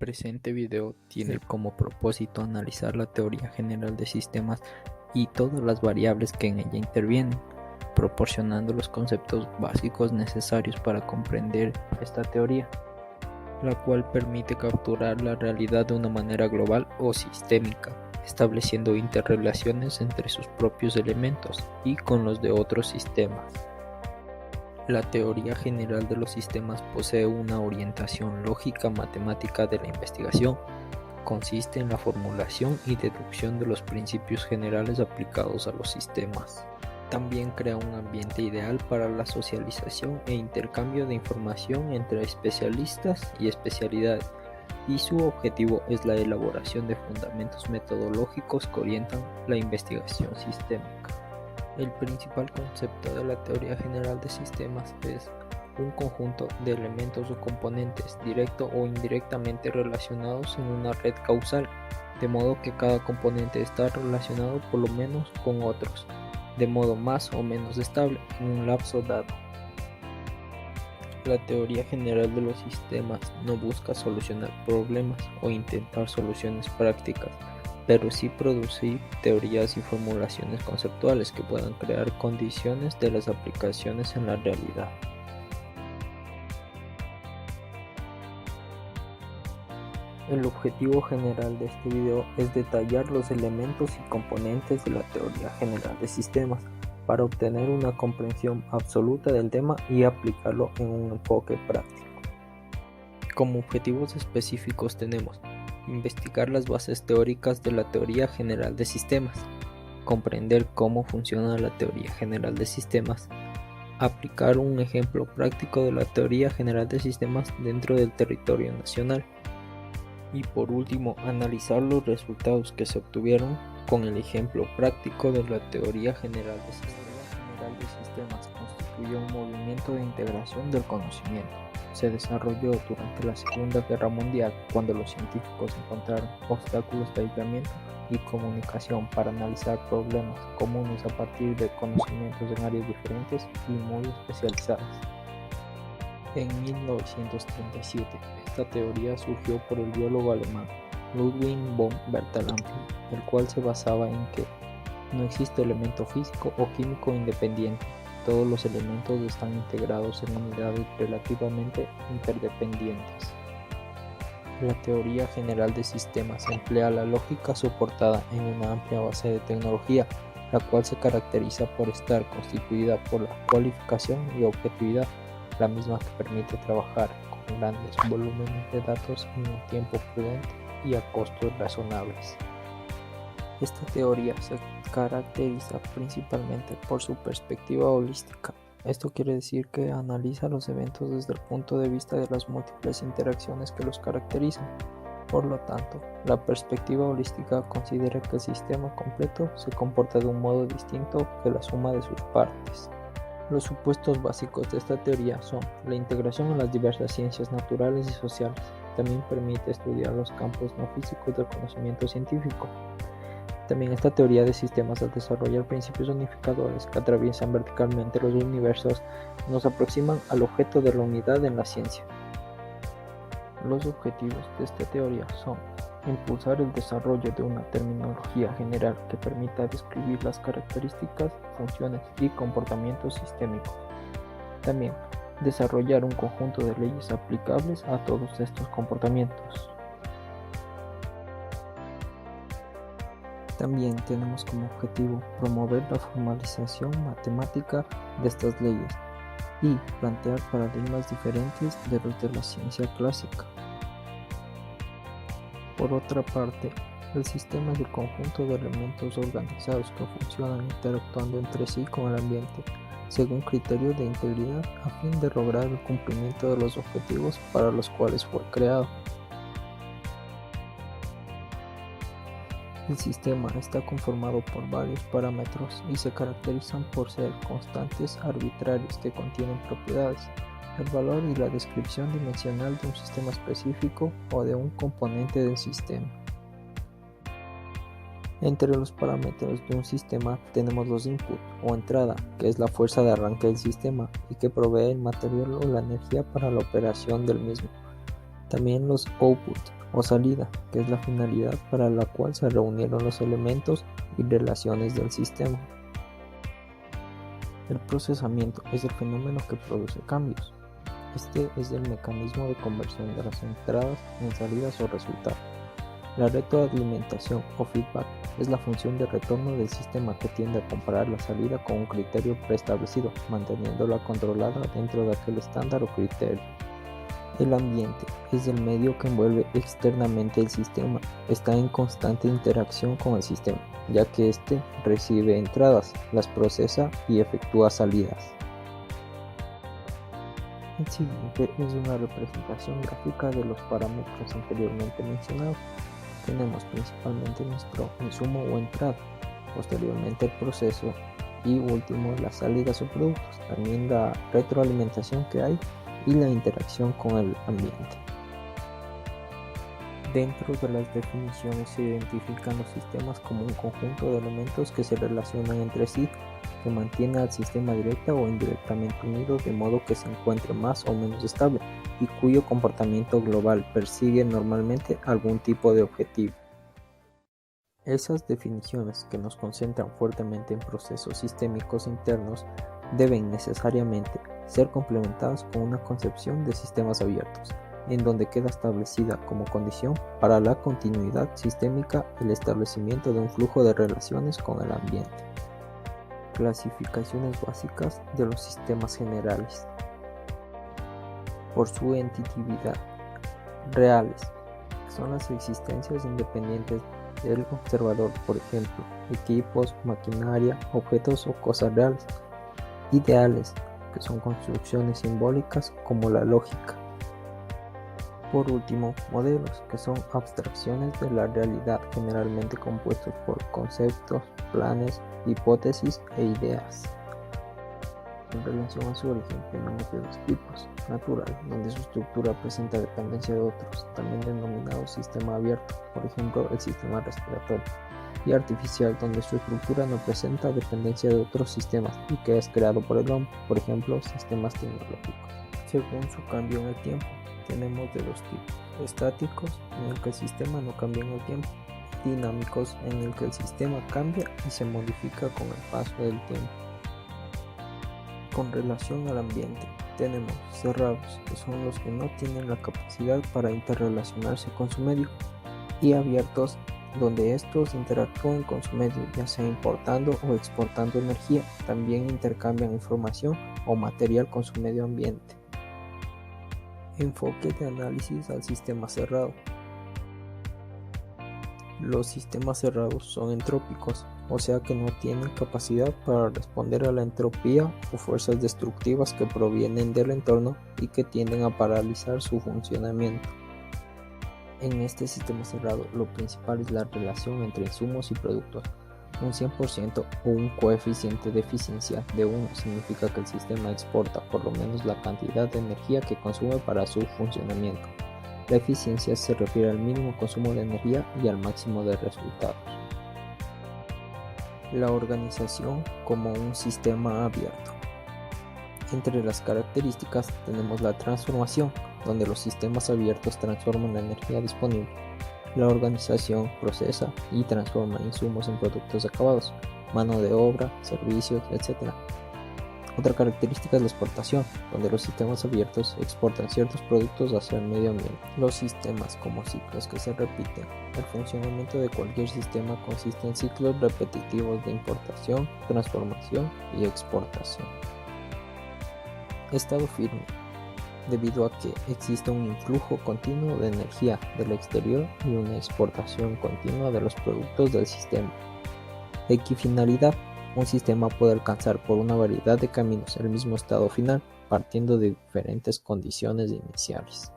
presente video tiene como propósito analizar la teoría general de sistemas y todas las variables que en ella intervienen, proporcionando los conceptos básicos necesarios para comprender esta teoría, la cual permite capturar la realidad de una manera global o sistémica, estableciendo interrelaciones entre sus propios elementos y con los de otros sistemas. La teoría general de los sistemas posee una orientación lógica matemática de la investigación. Consiste en la formulación y deducción de los principios generales aplicados a los sistemas. También crea un ambiente ideal para la socialización e intercambio de información entre especialistas y especialidades, y su objetivo es la elaboración de fundamentos metodológicos que orientan la investigación sistémica. El principal concepto de la teoría general de sistemas es un conjunto de elementos o componentes directo o indirectamente relacionados en una red causal, de modo que cada componente está relacionado por lo menos con otros, de modo más o menos estable en un lapso dado. La teoría general de los sistemas no busca solucionar problemas o intentar soluciones prácticas, pero sí producir teorías y formulaciones conceptuales que puedan crear condiciones de las aplicaciones en la realidad. El objetivo general de este video es detallar los elementos y componentes de la teoría general de sistemas para obtener una comprensión absoluta del tema y aplicarlo en un enfoque práctico. Como objetivos específicos tenemos investigar las bases teóricas de la teoría general de sistemas, comprender cómo funciona la teoría general de sistemas, aplicar un ejemplo práctico de la teoría general de sistemas dentro del territorio nacional y por último analizar los resultados que se obtuvieron con el ejemplo práctico de la teoría general de sistemas. La teoría general de sistemas constituye un movimiento de integración del conocimiento. Se desarrolló durante la Segunda Guerra Mundial, cuando los científicos encontraron obstáculos de aislamiento y comunicación para analizar problemas comunes a partir de conocimientos en áreas diferentes y muy especializadas. En 1937, esta teoría surgió por el biólogo alemán Ludwig von Bertalanffy, el cual se basaba en que no existe elemento físico o químico independiente. Todos los elementos están integrados en unidades relativamente interdependientes. La teoría general de sistemas emplea la lógica soportada en una amplia base de tecnología, la cual se caracteriza por estar constituida por la cualificación y objetividad, la misma que permite trabajar con grandes volúmenes de datos en un tiempo prudente y a costos razonables. Esta teoría se caracteriza principalmente por su perspectiva holística. Esto quiere decir que analiza los eventos desde el punto de vista de las múltiples interacciones que los caracterizan. Por lo tanto, la perspectiva holística considera que el sistema completo se comporta de un modo distinto que la suma de sus partes. Los supuestos básicos de esta teoría son la integración en las diversas ciencias naturales y sociales. También permite estudiar los campos no físicos del conocimiento científico. También esta teoría de sistemas al desarrollar principios unificadores que atraviesan verticalmente los universos nos aproximan al objeto de la unidad en la ciencia. Los objetivos de esta teoría son impulsar el desarrollo de una terminología general que permita describir las características, funciones y comportamientos sistémicos. También desarrollar un conjunto de leyes aplicables a todos estos comportamientos. También tenemos como objetivo promover la formalización matemática de estas leyes y plantear paradigmas diferentes de los de la ciencia clásica. Por otra parte, el sistema es el conjunto de elementos organizados que funcionan interactuando entre sí con el ambiente, según criterios de integridad a fin de lograr el cumplimiento de los objetivos para los cuales fue creado. El sistema está conformado por varios parámetros y se caracterizan por ser constantes arbitrarias que contienen propiedades, el valor y la descripción dimensional de un sistema específico o de un componente del sistema. Entre los parámetros de un sistema tenemos los input o entrada, que es la fuerza de arranque del sistema y que provee el material o la energía para la operación del mismo. También los output o salida, que es la finalidad para la cual se reunieron los elementos y relaciones del sistema. El procesamiento es el fenómeno que produce cambios. Este es el mecanismo de conversión de las entradas en salidas o resultados. La retroalimentación o feedback es la función de retorno del sistema que tiende a comparar la salida con un criterio preestablecido, manteniéndola controlada dentro de aquel estándar o criterio. El ambiente es el medio que envuelve externamente el sistema. Está en constante interacción con el sistema, ya que éste recibe entradas, las procesa y efectúa salidas. El siguiente es una representación gráfica de los parámetros anteriormente mencionados. Tenemos principalmente nuestro insumo o entrada, posteriormente el proceso y último las salidas o productos, también la retroalimentación que hay y la interacción con el ambiente. Dentro de las definiciones se identifican los sistemas como un conjunto de elementos que se relacionan entre sí, que mantiene al sistema directa o indirectamente unido de modo que se encuentre más o menos estable y cuyo comportamiento global persigue normalmente algún tipo de objetivo. Esas definiciones, que nos concentran fuertemente en procesos sistémicos internos, deben necesariamente ser complementadas con una concepción de sistemas abiertos, en donde queda establecida como condición para la continuidad sistémica el establecimiento de un flujo de relaciones con el ambiente. Clasificaciones básicas de los sistemas generales. Por su entitividad. Reales, que son las existencias independientes del observador, por ejemplo, equipos, maquinaria, objetos o cosas reales. Ideales, que son construcciones simbólicas como la lógica. Por último, modelos, que son abstracciones de la realidad generalmente compuestos por conceptos, planes, hipótesis e ideas. En relación a su origen tenemos de dos tipos: natural, donde su estructura presenta dependencia de otros, también denominado sistema abierto, por ejemplo el sistema respiratorio, y artificial, donde su estructura no presenta dependencia de otros sistemas y que es creado por el hombre, por ejemplo sistemas tecnológicos. Según su cambio en el tiempo, tenemos de dos tipos: estáticos, en el que el sistema no cambia en el tiempo; dinámicos, en el que el sistema cambia y se modifica con el paso del tiempo. Con relación al ambiente, tenemos cerrados, que son los que no tienen la capacidad para interrelacionarse con su medio, y abiertos, donde estos interactúan con su medio, ya sea importando o exportando energía, también intercambian información o material con su medio ambiente. Enfoque de análisis al sistema cerrado. Los sistemas cerrados son entrópicos, o sea que no tienen capacidad para responder a la entropía o fuerzas destructivas que provienen del entorno y que tienden a paralizar su funcionamiento. En este sistema cerrado, lo principal es la relación entre insumos y productos. Un 100% o un coeficiente de eficiencia de 1 significa que el sistema exporta por lo menos la cantidad de energía que consume para su funcionamiento. La eficiencia se refiere al mínimo consumo de energía y al máximo de resultados. La organización como un sistema abierto. Entre las características tenemos la transformación, donde los sistemas abiertos transforman la energía disponible. La organización procesa y transforma insumos en productos acabados, mano de obra, servicios, etc. Otra característica es la exportación, donde los sistemas abiertos exportan ciertos productos hacia el medio ambiente. Los sistemas como ciclos que se repiten. El funcionamiento de cualquier sistema consiste en ciclos repetitivos de importación, transformación y exportación. Estado firme, debido a que existe un influjo continuo de energía del exterior y una exportación continua de los productos del sistema. Equifinalidad. Un sistema puede alcanzar por una variedad de caminos el mismo estado final, partiendo de diferentes condiciones iniciales.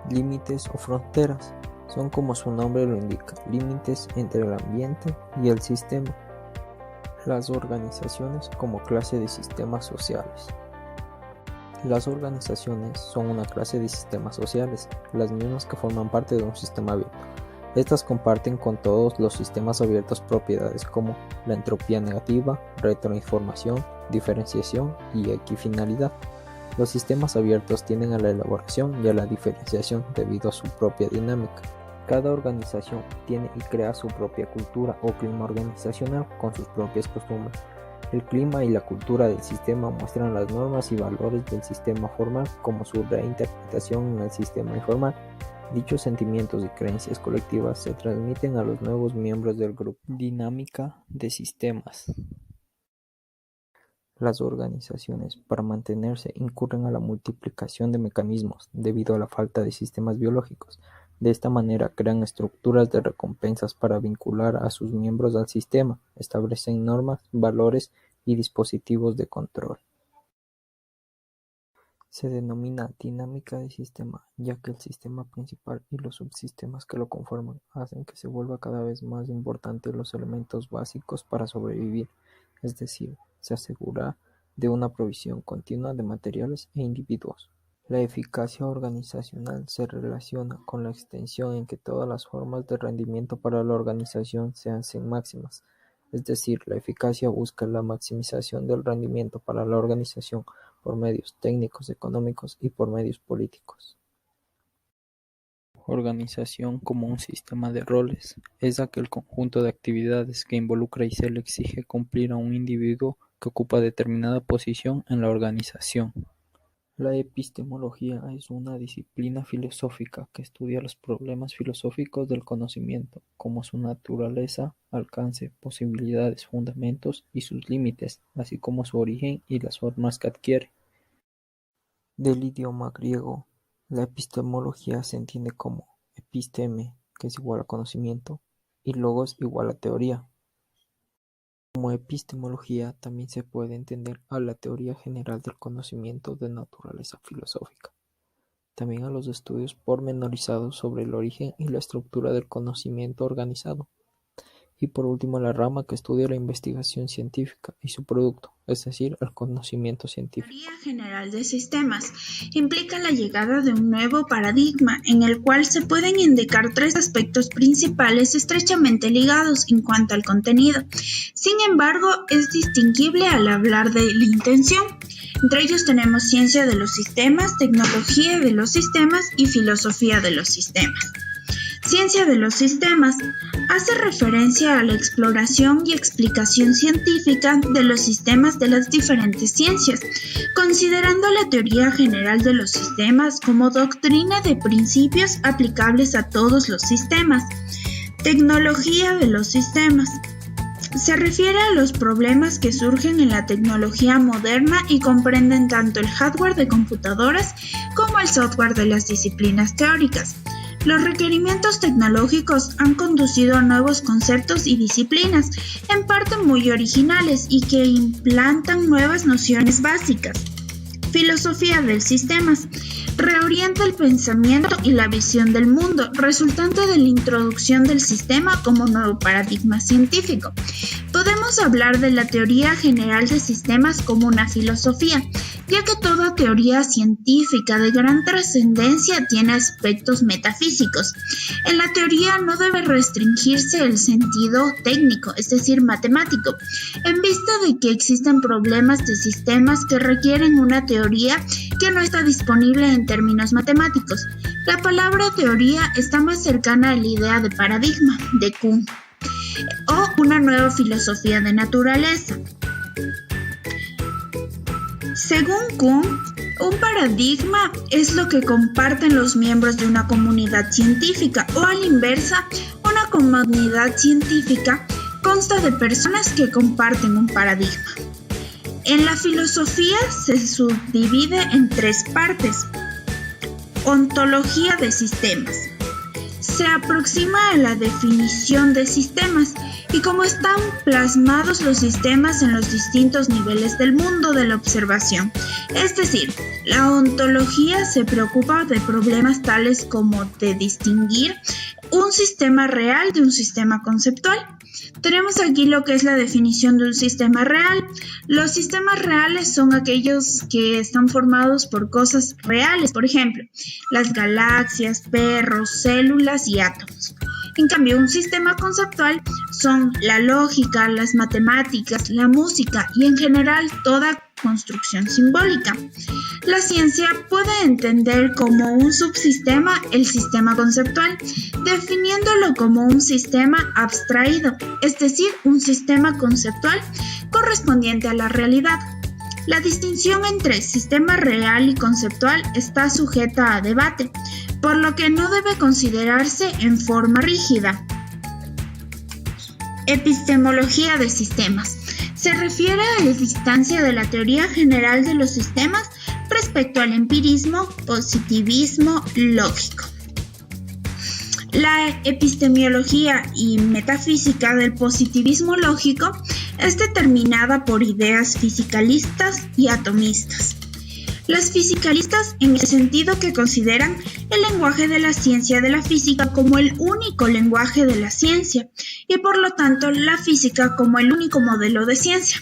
Límites o fronteras. Son, como su nombre lo indica, límites entre el ambiente y el sistema. Las organizaciones como clase de sistemas sociales. Las organizaciones son una clase de sistemas sociales, las mismas que forman parte de un sistema abierto. Estas comparten con todos los sistemas abiertos propiedades como la entropía negativa, retroinformación, diferenciación y equifinalidad. Los sistemas abiertos tienden a la elaboración y a la diferenciación debido a su propia dinámica. Cada organización tiene y crea su propia cultura o clima organizacional con sus propias costumbres. El clima y la cultura del sistema muestran las normas y valores del sistema formal como su reinterpretación en el sistema informal. Dichos sentimientos y creencias colectivas se transmiten a los nuevos miembros del grupo. Dinámica de sistemas. Las organizaciones, para mantenerse, incurren a la multiplicación de mecanismos debido a la falta de sistemas biológicos. De esta manera crean estructuras de recompensas para vincular a sus miembros al sistema, establecen normas, valores y dispositivos de control. Se denomina dinámica de sistema, ya que el sistema principal y los subsistemas que lo conforman hacen que se vuelva cada vez más importante los elementos básicos para sobrevivir, es decir, se asegura de una provisión continua de materiales e individuos. La eficacia organizacional se relaciona con la extensión en que todas las formas de rendimiento para la organización se hacen máximas, es decir, la eficacia busca la maximización del rendimiento para la organización por medios técnicos, económicos y por medios políticos. Organización como un sistema de roles es aquel conjunto de actividades que involucra y se le exige cumplir a un individuo que ocupa determinada posición en la organización. La epistemología es una disciplina filosófica que estudia los problemas filosóficos del conocimiento, como su naturaleza, alcance, posibilidades, fundamentos y sus límites, así como su origen y las formas que adquiere. Del idioma griego, la epistemología se entiende como episteme, que es igual a conocimiento, y logos igual a teoría. Como epistemología también se puede entender a la teoría general del conocimiento de naturaleza filosófica, también a los estudios pormenorizados sobre el origen y la estructura del conocimiento organizado, y por último la rama que estudia la investigación científica y su producto, es decir, el conocimiento científico. La teoría general de sistemas implica la llegada de un nuevo paradigma en el cual se pueden indicar tres aspectos principales estrechamente ligados en cuanto al contenido. Sin embargo, es distinguible al hablar de la intención. Entre ellos tenemos ciencia de los sistemas, tecnología de los sistemas y filosofía de los sistemas. Ciencia de los sistemas hace referencia a la exploración y explicación científica de los sistemas de las diferentes ciencias, considerando la teoría general de los sistemas como doctrina de principios aplicables a todos los sistemas. Tecnología de los sistemas se refiere a los problemas que surgen en la tecnología moderna y comprenden tanto el hardware de computadoras como el software de las disciplinas teóricas. Los requerimientos tecnológicos han conducido a nuevos conceptos y disciplinas, en parte muy originales y que implantan nuevas nociones básicas. Filosofía del sistemas reorienta el pensamiento y la visión del mundo, resultante de la introducción del sistema como nuevo paradigma científico. Podemos hablar de la teoría general de sistemas como una filosofía, ya que toda teoría científica de gran trascendencia tiene aspectos metafísicos. En la teoría no debe restringirse el sentido técnico, es decir, matemático, en vista de que existen problemas de sistemas que requieren una teoría que no está disponible en términos matemáticos. La palabra teoría está más cercana a la idea de paradigma, de Kuhn, o una nueva filosofía de naturaleza. Según Kuhn, un paradigma es lo que comparten los miembros de una comunidad científica, o a la inversa, una comunidad científica consta de personas que comparten un paradigma. En la filosofía se subdivide en tres partes. Ontología de sistemas. Se aproxima a la definición de sistemas y cómo están plasmados los sistemas en los distintos niveles del mundo de la observación. Es decir, la ontología se preocupa de problemas tales como de distinguir un sistema real de un sistema conceptual. Tenemos aquí lo que es la definición de un sistema real. Los sistemas reales son aquellos que están formados por cosas reales, por ejemplo, las galaxias, perros, células y átomos. En cambio, un sistema conceptual son la lógica, las matemáticas, la música y en general toda construcción simbólica. La ciencia puede entender como un subsistema el sistema conceptual, definiéndolo como un sistema abstraído, es decir, un sistema conceptual correspondiente a la realidad. La distinción entre sistema real y conceptual está sujeta a debate, por lo que no debe considerarse en forma rígida. Epistemología de sistemas. Se refiere a la distancia de la teoría general de los sistemas respecto al empirismo, positivismo lógico. La epistemología y metafísica del positivismo lógico es determinada por ideas fisicalistas y atomistas. Las fisicalistas en el sentido que consideran el lenguaje de la ciencia de la física como el único lenguaje de la ciencia y por lo tanto la física como el único modelo de ciencia.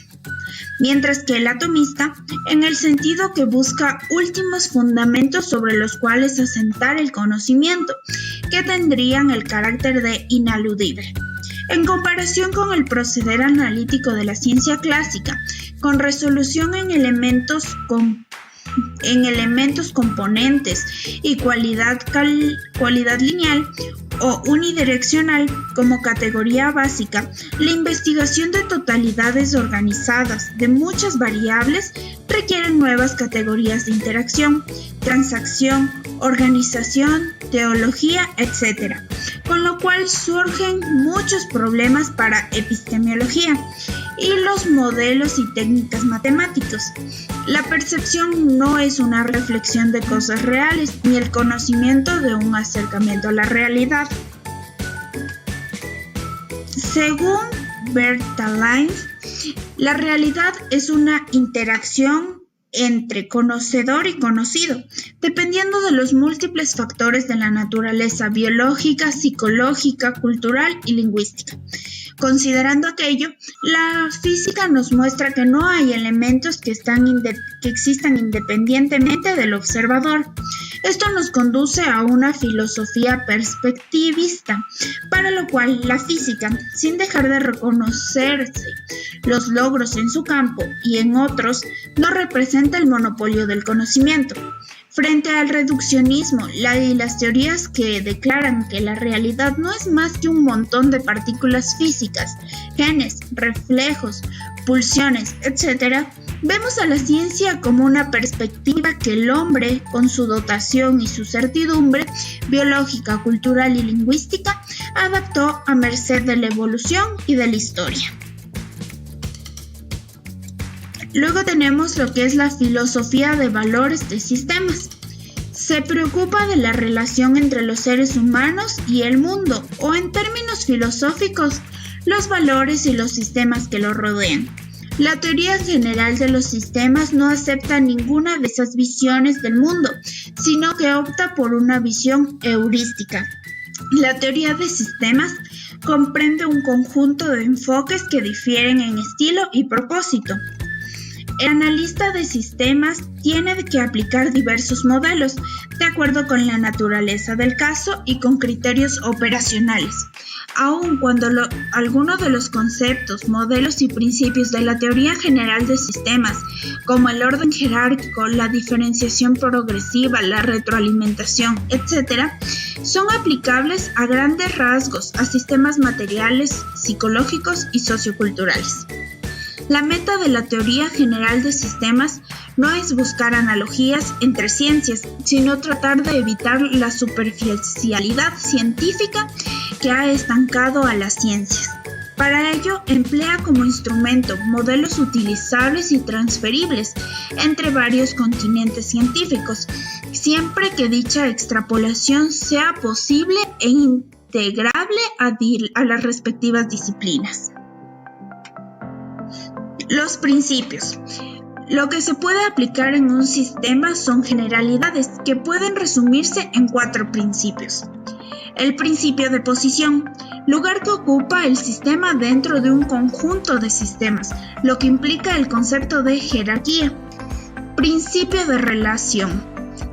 Mientras que el atomista en el sentido que busca últimos fundamentos sobre los cuales asentar el conocimiento, que tendrían el carácter de inaludible. En comparación con el proceder analítico de la ciencia clásica, con resolución en elementos componentes y cualidad lineal o unidireccional como categoría básica, la investigación de totalidades organizadas de muchas variables requiere nuevas categorías de interacción, transacción, organización, teología, etc., con lo cual surgen muchos problemas para epistemología y los modelos y técnicas matemáticos. La percepción no es una reflexión de cosas reales ni el conocimiento de un acercamiento a la realidad. Según Bertalanffy, la realidad es una interacción entre conocedor y conocido, dependiendo de los múltiples factores de la naturaleza biológica, psicológica, cultural y lingüística. Considerando aquello, la física nos muestra que no hay elementos que existan independientemente del observador. Esto nos conduce a una filosofía perspectivista, para lo cual la física, sin dejar de reconocerse los logros en su campo y en otros, no representa el monopolio del conocimiento. Frente al reduccionismo y las teorías que declaran que la realidad no es más que un montón de partículas físicas, genes, reflejos, pulsiones, etc., vemos a la ciencia como una perspectiva que el hombre, con su dotación y su certidumbre biológica, cultural y lingüística, adaptó a merced de la evolución y de la historia. Luego tenemos lo que es la filosofía de valores de sistemas. Se preocupa de la relación entre los seres humanos y el mundo, o en términos filosóficos, los valores y los sistemas que lo rodean. La teoría general de los sistemas no acepta ninguna de esas visiones del mundo, sino que opta por una visión heurística. La teoría de sistemas comprende un conjunto de enfoques que difieren en estilo y propósito. El analista de sistemas tiene que aplicar diversos modelos, de acuerdo con la naturaleza del caso y con criterios operacionales. Aun cuando algunos de los conceptos, modelos y principios de la teoría general de sistemas, como el orden jerárquico, la diferenciación progresiva, la retroalimentación, etc., son aplicables a grandes rasgos a sistemas materiales, psicológicos y socioculturales. La meta de la teoría general de sistemas no es buscar analogías entre ciencias, sino tratar de evitar la superficialidad científica que ha estancado a las ciencias. Para ello, emplea como instrumento modelos utilizables y transferibles entre varios continentes científicos, siempre que dicha extrapolación sea posible e integrable a las respectivas disciplinas. Los principios. Lo que se puede aplicar en un sistema son generalidades que pueden resumirse en 4 principios. El principio de posición, lugar que ocupa el sistema dentro de un conjunto de sistemas, lo que implica el concepto de jerarquía. Principio de relación.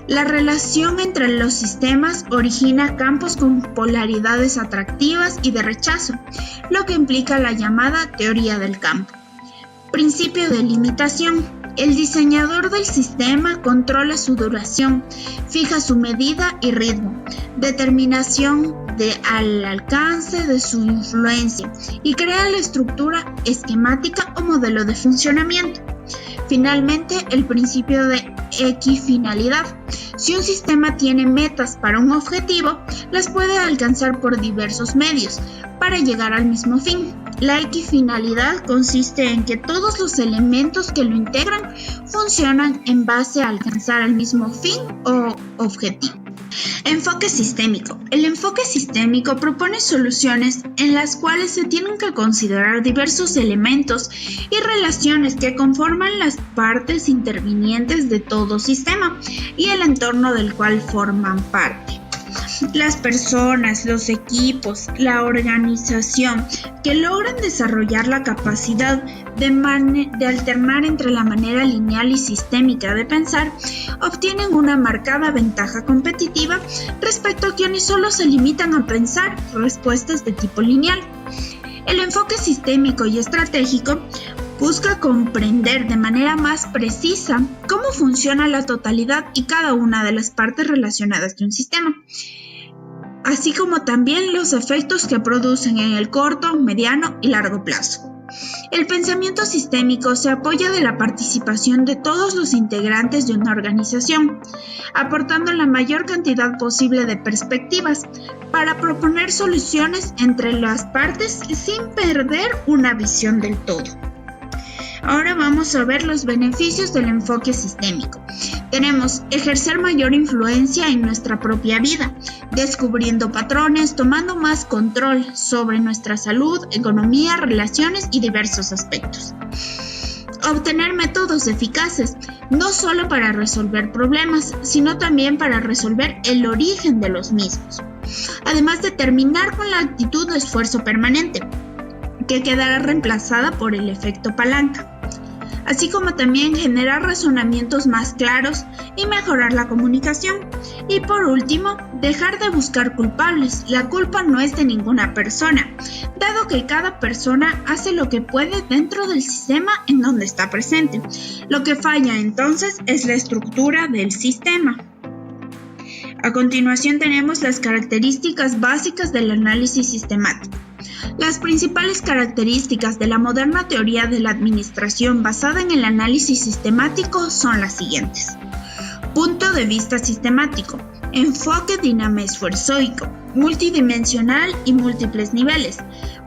La relación entre los sistemas origina campos con polaridades atractivas y de rechazo, lo que implica la llamada teoría del campo. Principio de limitación. El diseñador del sistema controla su duración, fija su medida y ritmo, determinación al alcance de su influencia y crea la estructura esquemática o modelo de funcionamiento. Finalmente, el principio de equifinalidad. Si un sistema tiene metas para un objetivo, las puede alcanzar por diversos medios para llegar al mismo fin. La equifinalidad consiste en que todos los elementos que lo integran funcionan en base a alcanzar el mismo fin o objetivo. Enfoque sistémico. El enfoque sistémico propone soluciones en las cuales se tienen que considerar diversos elementos y relaciones que conforman las partes intervinientes de todo sistema y el entorno del cual forman parte. Las personas, los equipos, la organización que logran desarrollar la capacidad de alternar entre la manera lineal y sistémica de pensar obtienen una marcada ventaja competitiva respecto a quienes solo se limitan a pensar respuestas de tipo lineal. El enfoque sistémico y estratégico busca comprender de manera más precisa cómo funciona la totalidad y cada una de las partes relacionadas de un sistema, así como también los efectos que producen en el corto, mediano y largo plazo. El pensamiento sistémico se apoya de la participación de todos los integrantes de una organización, aportando la mayor cantidad posible de perspectivas para proponer soluciones entre las partes sin perder una visión del todo. Ahora vamos a ver los beneficios del enfoque sistémico. Tenemos ejercer mayor influencia en nuestra propia vida, descubriendo patrones, tomando más control sobre nuestra salud, economía, relaciones y diversos aspectos. Obtener métodos eficaces, no solo para resolver problemas, sino también para resolver el origen de los mismos. Además de terminar con la actitud de esfuerzo permanente, que quedará reemplazada por el efecto palanca, así como también generar razonamientos más claros y mejorar la comunicación. Y por último, dejar de buscar culpables. La culpa no es de ninguna persona, dado que cada persona hace lo que puede dentro del sistema en donde está presente. Lo que falla entonces es la estructura del sistema. A continuación tenemos las características básicas del análisis sistemático. Las principales características de la moderna teoría de la administración basada en el análisis sistemático son las siguientes. Punto de vista sistemático, enfoque dinamo-esfuerzoico, multidimensional y múltiples niveles,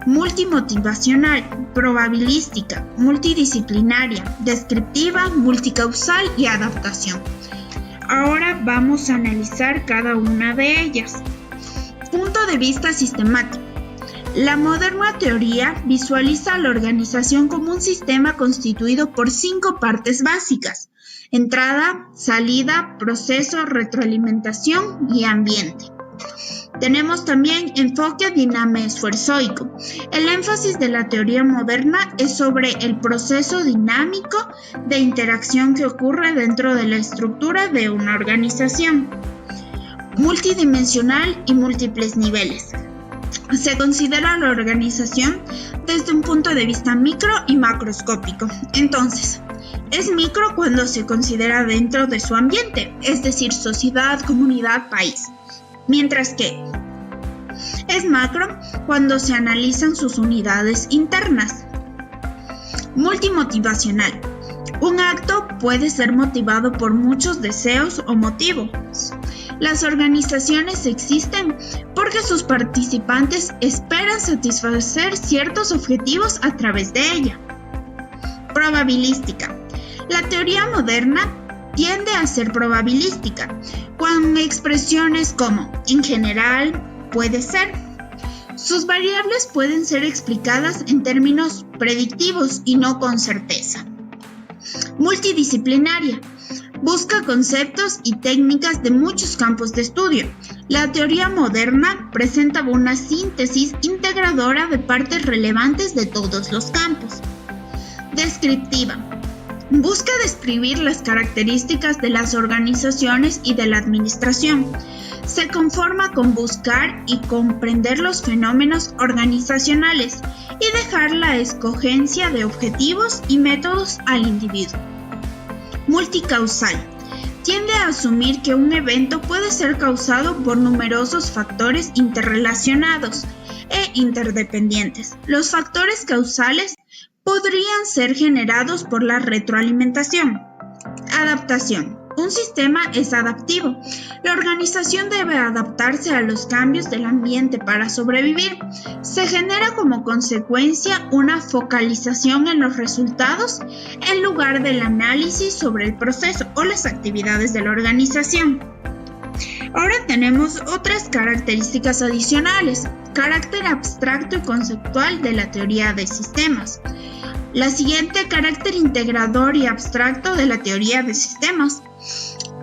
multimotivacional, probabilística, multidisciplinaria, descriptiva, multicausal y adaptación. Ahora vamos a analizar cada una de ellas. Punto de vista sistemático. La moderna teoría visualiza a la organización como un sistema constituido por 5 partes básicas: entrada, salida, proceso, retroalimentación y ambiente. Tenemos también enfoque dinamo-esfuerzoico. El énfasis de la teoría moderna es sobre el proceso dinámico de interacción que ocurre dentro de la estructura de una organización. Multidimensional y múltiples niveles. Se considera la organización desde un punto de vista micro y macroscópico. Entonces, es micro cuando se considera dentro de su ambiente, es decir, sociedad, comunidad, país. Mientras que es macro cuando se analizan sus unidades internas. Multimotivacional. Un acto puede ser motivado por muchos deseos o motivos. Las organizaciones existen porque sus participantes esperan satisfacer ciertos objetivos a través de ella. Probabilística. La teoría moderna tiende a ser probabilística, con expresiones como en general, puede ser. Sus variables pueden ser explicadas en términos predictivos y no con certeza. Multidisciplinaria. Busca conceptos y técnicas de muchos campos de estudio. La teoría moderna presenta una síntesis integradora de partes relevantes de todos los campos. Descriptiva. Busca describir las características de las organizaciones y de la administración. Se conforma con buscar y comprender los fenómenos organizacionales y dejar la escogencia de objetivos y métodos al individuo. Multicausal. Tiende a asumir que un evento puede ser causado por numerosos factores interrelacionados e interdependientes. Los factores causales podrían ser generados por la retroalimentación. Adaptación. Un sistema es adaptivo. La organización debe adaptarse a los cambios del ambiente para sobrevivir. Se genera como consecuencia una focalización en los resultados en lugar del análisis sobre el proceso o las actividades de la organización. Ahora tenemos otras características adicionales. Carácter abstracto y conceptual de la teoría de sistemas. La siguiente, carácter integrador y abstracto de la teoría de sistemas.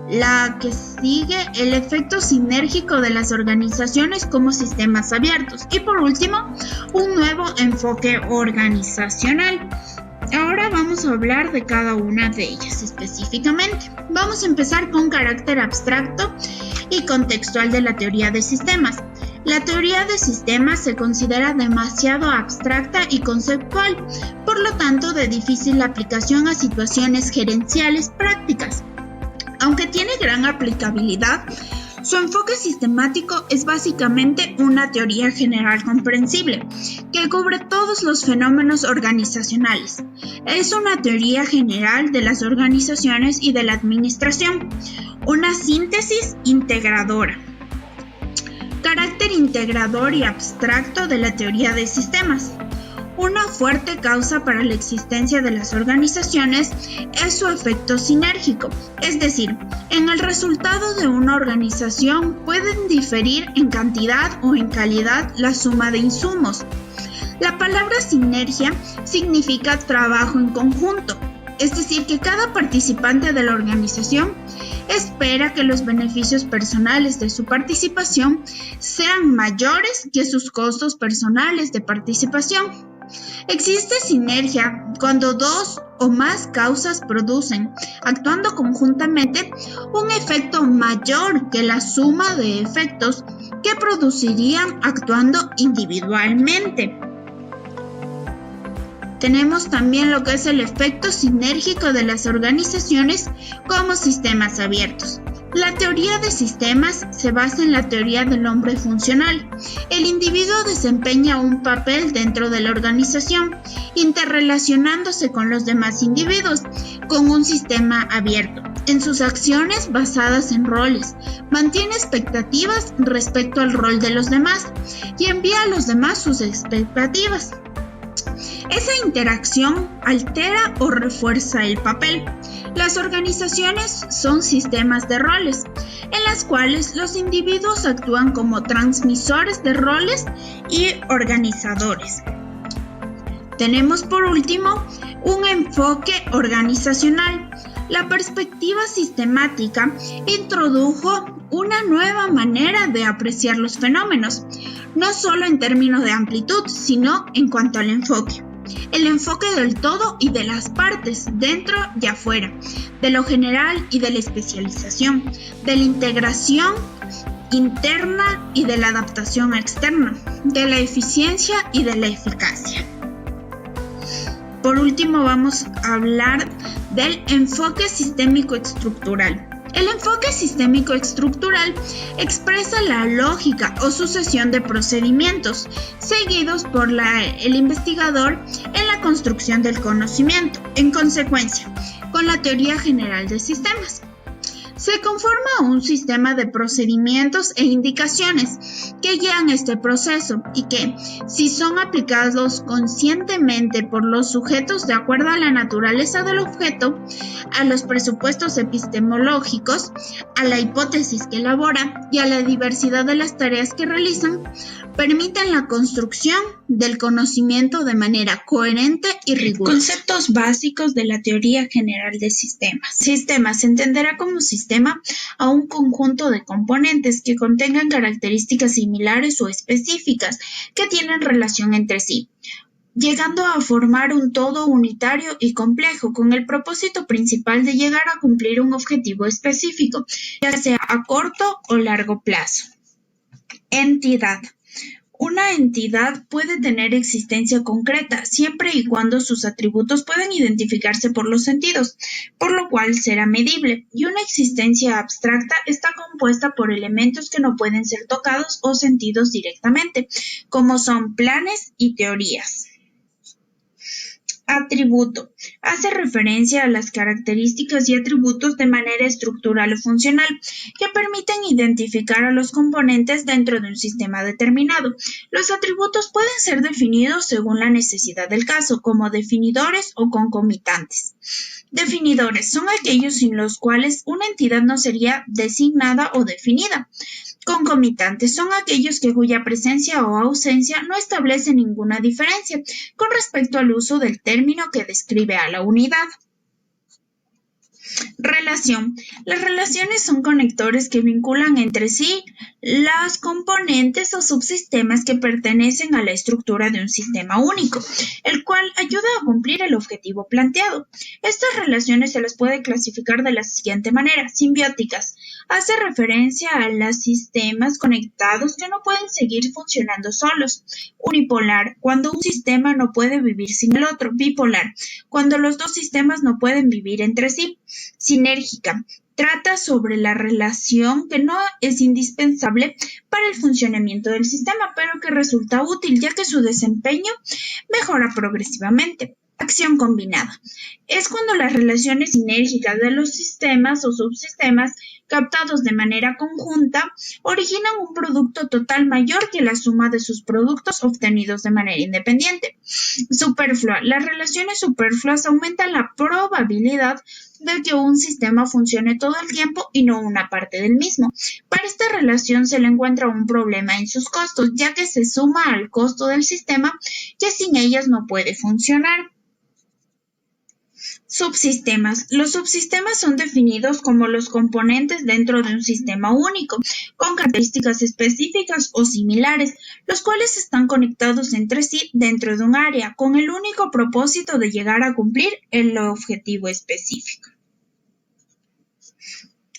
La que sigue, el efecto sinérgico de las organizaciones como sistemas abiertos. Y por último, un nuevo enfoque organizacional. Ahora vamos a hablar de cada una de ellas específicamente. Vamos a empezar con carácter abstracto y contextual de la teoría de sistemas. La teoría de sistemas se considera demasiado abstracta y conceptual, por lo tanto de difícil aplicación a situaciones gerenciales prácticas. Aunque tiene gran aplicabilidad, su enfoque sistemático es básicamente una teoría general comprensible, que cubre todos los fenómenos organizacionales. Es una teoría general de las organizaciones y de la administración, una síntesis integradora. Carácter integrador y abstracto de la teoría de sistemas. Una fuerte causa para la existencia de las organizaciones es su efecto sinérgico, es decir, en el resultado de una organización pueden diferir en cantidad o en calidad la suma de insumos. La palabra sinergia significa trabajo en conjunto, es decir, que cada participante de la organización espera que los beneficios personales de su participación sean mayores que sus costos personales de participación. Existe sinergia cuando dos o más causas producen, actuando conjuntamente, un efecto mayor que la suma de efectos que producirían actuando individualmente. Tenemos también lo que es el efecto sinérgico de las organizaciones como sistemas abiertos. La teoría de sistemas se basa en la teoría del hombre funcional. El individuo desempeña un papel dentro de la organización, interrelacionándose con los demás individuos, con un sistema abierto. En sus acciones basadas en roles, mantiene expectativas respecto al rol de los demás y envía a los demás sus expectativas. Esa interacción altera o refuerza el papel. Las organizaciones son sistemas de roles, en las cuales los individuos actúan como transmisores de roles y organizadores. Tenemos por último un enfoque organizacional. La perspectiva sistemática introdujo una nueva manera de apreciar los fenómenos, no solo en términos de amplitud, sino en cuanto al enfoque. El enfoque del todo y de las partes, dentro y afuera, de lo general y de la especialización, de la integración interna y de la adaptación externa, de la eficiencia y de la eficacia. Por último, vamos a hablar del enfoque sistémico estructural. El enfoque sistémico estructural expresa la lógica o sucesión de procedimientos seguidos por el investigador en la construcción del conocimiento, en consecuencia, con la teoría general de sistemas. Se conforma un sistema de procedimientos e indicaciones que guían este proceso y que, si son aplicados conscientemente por los sujetos de acuerdo a la naturaleza del objeto, a los presupuestos epistemológicos, a la hipótesis que elabora y a la diversidad de las tareas que realizan, permiten la construcción del conocimiento de manera coherente y rigurosa. Conceptos básicos de la teoría general de sistemas. Sistema se entenderá como sistema a un conjunto de componentes que contengan características similares o específicas que tienen relación entre sí. llegando a formar un todo unitario y complejo, con el propósito principal de llegar a cumplir un objetivo específico, ya sea a corto o largo plazo. Entidad. Una entidad puede tener existencia concreta siempre y cuando sus atributos puedan identificarse por los sentidos, por lo cual será medible, y una existencia abstracta está compuesta por elementos que no pueden ser tocados o sentidos directamente, como son planes y teorías. Atributo. Hace referencia a las características y atributos de manera estructural o funcional que permiten identificar a los componentes dentro de un sistema determinado. Los atributos pueden ser definidos según la necesidad del caso, como definidores o concomitantes. Definidores son aquellos sin los cuales una entidad no sería designada o definida. Concomitantes son aquellos cuya presencia o ausencia no establece ninguna diferencia con respecto al uso del término que describe a la unidad. Relación. Las relaciones son conectores que vinculan entre sí los componentes o subsistemas que pertenecen a la estructura de un sistema único, el cual ayuda a cumplir el objetivo planteado. Estas relaciones se las puede clasificar de la siguiente manera: simbióticas. Hace referencia a los sistemas conectados que no pueden seguir funcionando solos. Unipolar, cuando un sistema no puede vivir sin el otro. Bipolar, cuando los dos sistemas no pueden vivir entre sí. Sinérgica, trata sobre la relación que no es indispensable para el funcionamiento del sistema, pero que resulta útil ya que su desempeño mejora progresivamente. Acción combinada. Es cuando las relaciones sinérgicas de los sistemas o subsistemas captados de manera conjunta originan un producto total mayor que la suma de sus productos obtenidos de manera independiente. Superflua. Las relaciones superfluas aumentan la probabilidad de que un sistema funcione todo el tiempo y no una parte del mismo. Para esta relación se le encuentra un problema en sus costos, ya que se suma al costo del sistema que sin ellas no puede funcionar. Subsistemas. Los subsistemas son definidos como los componentes dentro de un sistema único, con características específicas o similares, los cuales están conectados entre sí dentro de un área, con el único propósito de llegar a cumplir el objetivo específico.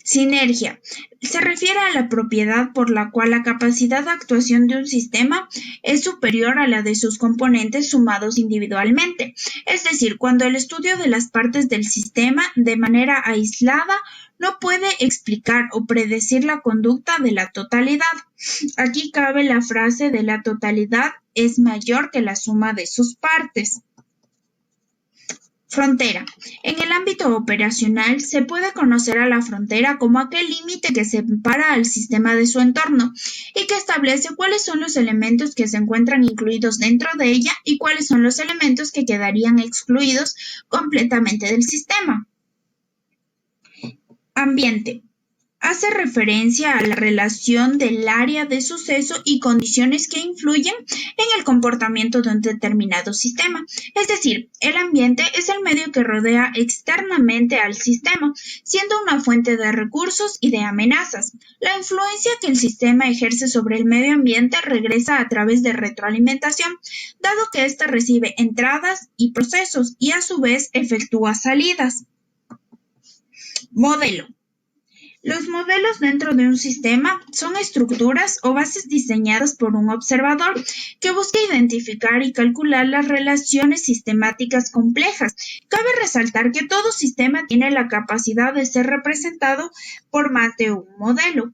Sinergia. Se refiere a la propiedad por la cual la capacidad de actuación de un sistema es superior a la de sus componentes sumados individualmente, es decir, cuando el estudio de las partes del sistema de manera aislada no puede explicar o predecir la conducta de la totalidad. Aquí cabe la frase de la totalidad es mayor que la suma de sus partes. Frontera. En el ámbito operacional se puede conocer a la frontera como aquel límite que separa al sistema de su entorno y que establece cuáles son los elementos que se encuentran incluidos dentro de ella y cuáles son los elementos que quedarían excluidos completamente del sistema. Ambiente. Hace referencia a la relación del área de suceso y condiciones que influyen en el comportamiento de un determinado sistema. Es decir, el ambiente es el medio que rodea externamente al sistema, siendo una fuente de recursos y de amenazas. La influencia que el sistema ejerce sobre el medio ambiente regresa a través de retroalimentación, dado que ésta recibe entradas y procesos y a su vez efectúa salidas. Modelo. Los modelos dentro de un sistema son estructuras o bases diseñadas por un observador que busca identificar y calcular las relaciones sistemáticas complejas. Cabe resaltar que todo sistema tiene la capacidad de ser representado por más de un modelo.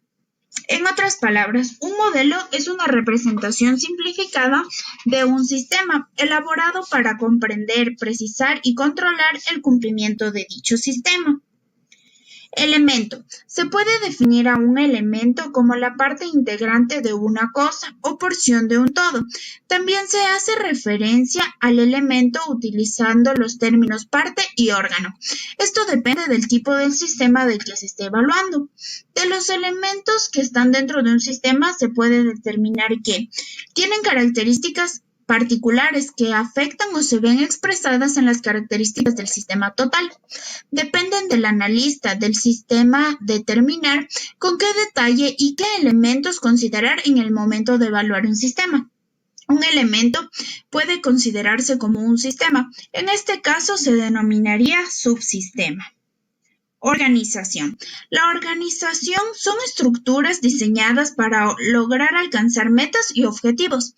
En otras palabras, un modelo es una representación simplificada de un sistema, elaborado para comprender, precisar y controlar el cumplimiento de dicho sistema. Elemento. Se puede definir a un elemento como la parte integrante de una cosa o porción de un todo. También se hace referencia al elemento utilizando los términos parte y órgano. Esto depende del tipo del sistema del que se esté evaluando. De los elementos que están dentro de un sistema se puede determinar que tienen características particulares que afectan o se ven expresadas en las características del sistema total. Dependen del analista del sistema determinar con qué detalle y qué elementos considerar en el momento de evaluar un sistema. Un elemento puede considerarse como un sistema. En este caso se denominaría subsistema. Organización. La organización son estructuras diseñadas para lograr alcanzar metas y objetivos,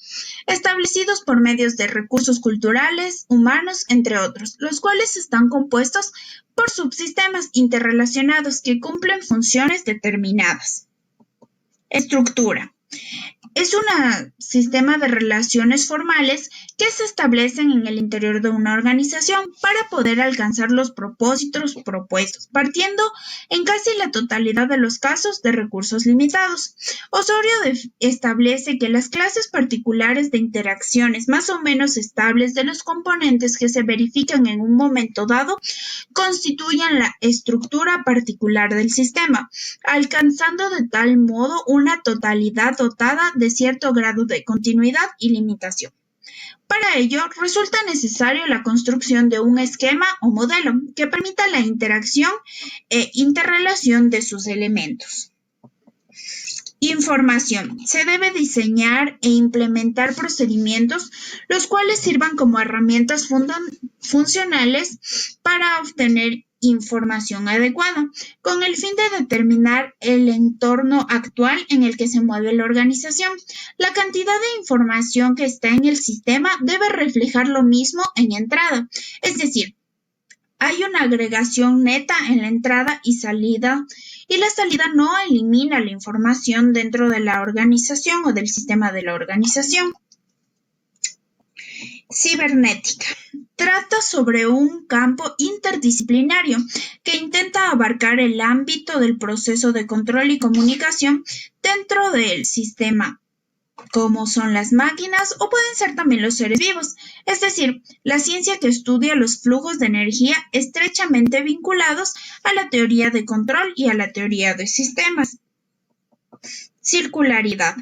establecidos por medios de recursos culturales, humanos, entre otros, los cuales están compuestos por subsistemas interrelacionados que cumplen funciones determinadas. Estructura. Es un sistema de relaciones formales que se establecen en el interior de una organización para poder alcanzar los propósitos propuestos, partiendo en casi la totalidad de los casos de recursos limitados. Osorio establece que las clases particulares de interacciones más o menos estables de los componentes que se verifican en un momento dado constituyen la estructura particular del sistema, alcanzando de tal modo una totalidad dotada de cierto grado de continuidad y limitación. Para ello, resulta necesario la construcción de un esquema o modelo que permita la interacción e interrelación de sus elementos. Información. Se debe diseñar e implementar procedimientos los cuales sirvan como herramientas funcionales para obtener información adecuada, con el fin de determinar el entorno actual en el que se mueve la organización. La cantidad de información que está en el sistema debe reflejar lo mismo en entrada, es decir, hay una agregación neta en la entrada y salida, y la salida no elimina la información dentro de la organización o del sistema de la organización. Cibernética. Trata sobre un campo interdisciplinario que intenta abarcar el ámbito del proceso de control y comunicación dentro del sistema, como son las máquinas o pueden ser también los seres vivos, es decir, la ciencia que estudia los flujos de energía estrechamente vinculados a la teoría de control y a la teoría de sistemas. Circularidad.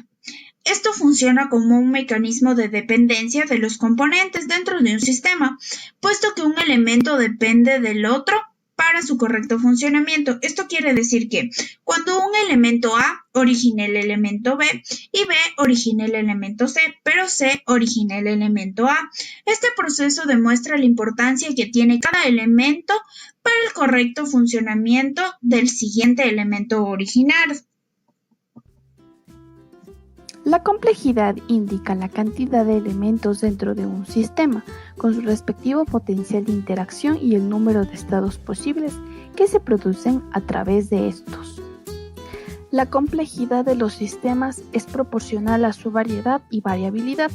Esto funciona como un mecanismo de dependencia de los componentes dentro de un sistema, puesto que un elemento depende del otro para su correcto funcionamiento. Esto quiere decir que cuando un elemento A origina el elemento B y B origina el elemento C, pero C origina el elemento A. Este proceso demuestra la importancia que tiene cada elemento para el correcto funcionamiento del siguiente elemento original. La complejidad indica la cantidad de elementos dentro de un sistema, con su respectivo potencial de interacción y el número de estados posibles que se producen a través de estos. La complejidad de los sistemas es proporcional a su variedad y variabilidad,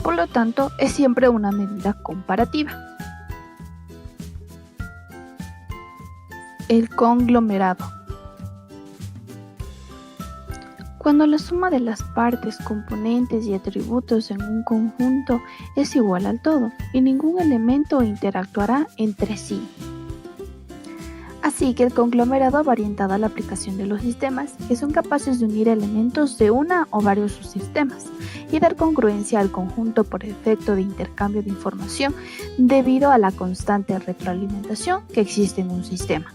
por lo tanto, es siempre una medida comparativa. El conglomerado. Cuando la suma de las partes, componentes y atributos en un conjunto es igual al todo y ningún elemento interactuará entre sí. Así que el conglomerado va orientado a la aplicación de los sistemas que son capaces de unir elementos de una o varios subsistemas y dar congruencia al conjunto por efecto de intercambio de información debido a la constante retroalimentación que existe en un sistema.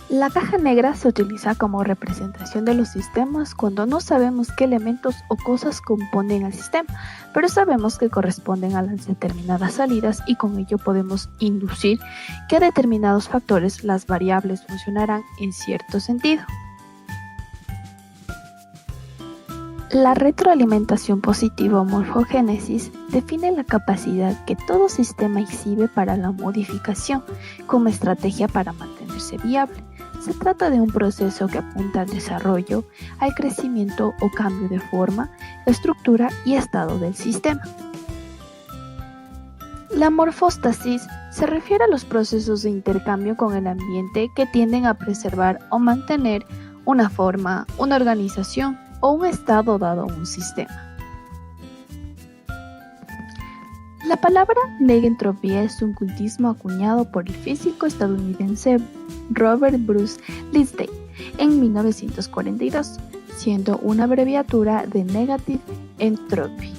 La caja negra se utiliza como representación de los sistemas cuando no sabemos qué elementos o cosas componen el sistema, pero sabemos que corresponden a las determinadas salidas y con ello podemos inducir que a determinados factores las variables funcionarán en cierto sentido. La retroalimentación positiva o morfogénesis define la capacidad que todo sistema exhibe para la modificación como estrategia para mantenerse viable. Se trata de un proceso que apunta al desarrollo, al crecimiento o cambio de forma, estructura y estado del sistema. La morfóstasis se refiere a los procesos de intercambio con el ambiente que tienden a preservar o mantener una forma, una organización o un estado dado a un sistema. La palabra negentropía es un cultismo acuñado por el físico estadounidense Robert Bruce Lindsay en 1942, siendo una abreviatura de Negative Entropy.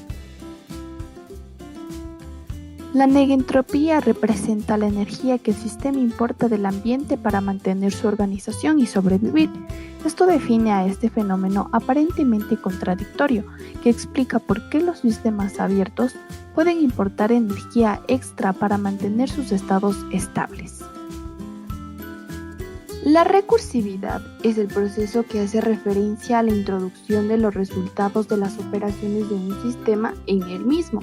La negentropía representa la energía que el sistema importa del ambiente para mantener su organización y sobrevivir. Esto define a este fenómeno aparentemente contradictorio, que explica por qué los sistemas abiertos pueden importar energía extra para mantener sus estados estables. La recursividad es el proceso que hace referencia a la introducción de los resultados de las operaciones de un sistema en él mismo.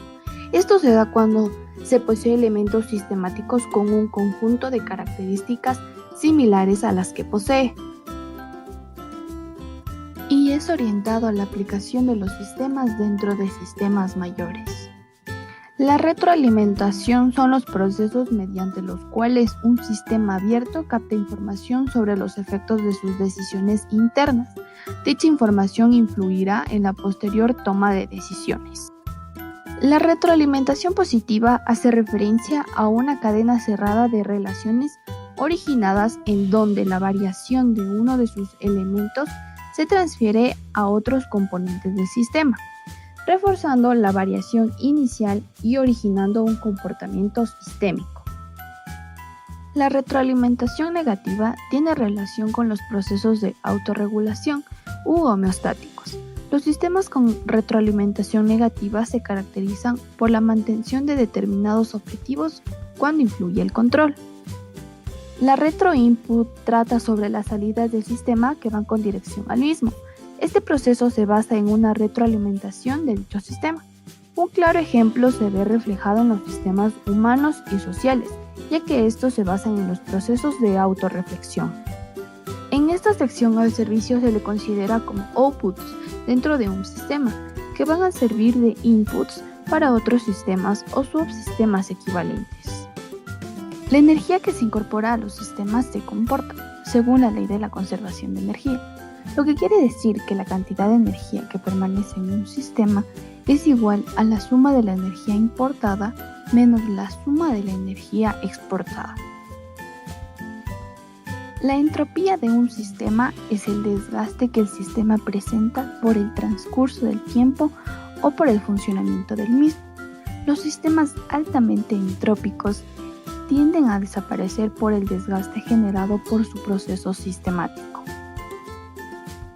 Esto se da cuando se posee elementos sistemáticos con un conjunto de características similares a las que posee, y es orientado a la aplicación de los sistemas dentro de sistemas mayores. La retroalimentación son los procesos mediante los cuales un sistema abierto capta información sobre los efectos de sus decisiones internas. Dicha información influirá en la posterior toma de decisiones. La retroalimentación positiva hace referencia a una cadena cerrada de relaciones originadas en donde la variación de uno de sus elementos se transfiere a otros componentes del sistema, reforzando la variación inicial y originando un comportamiento sistémico. La retroalimentación negativa tiene relación con los procesos de autorregulación u homeostáticos. Los sistemas con retroalimentación negativa se caracterizan por la mantención de determinados objetivos cuando influye el control. La retroinput trata sobre las salidas del sistema que van con dirección al mismo. Este proceso se basa en una retroalimentación de dicho sistema. Un claro ejemplo se ve reflejado en los sistemas humanos y sociales, ya que estos se basan en los procesos de autorreflexión. En esta sección al servicio se le considera como outputs dentro de un sistema, que van a servir de inputs para otros sistemas o subsistemas equivalentes. La energía que se incorpora a los sistemas se comporta según la ley de la conservación de energía, lo que quiere decir que la cantidad de energía que permanece en un sistema es igual a la suma de la energía importada menos la suma de la energía exportada. La entropía de un sistema es el desgaste que el sistema presenta por el transcurso del tiempo o por el funcionamiento del mismo. Los sistemas altamente entrópicos tienden a desaparecer por el desgaste generado por su proceso sistemático.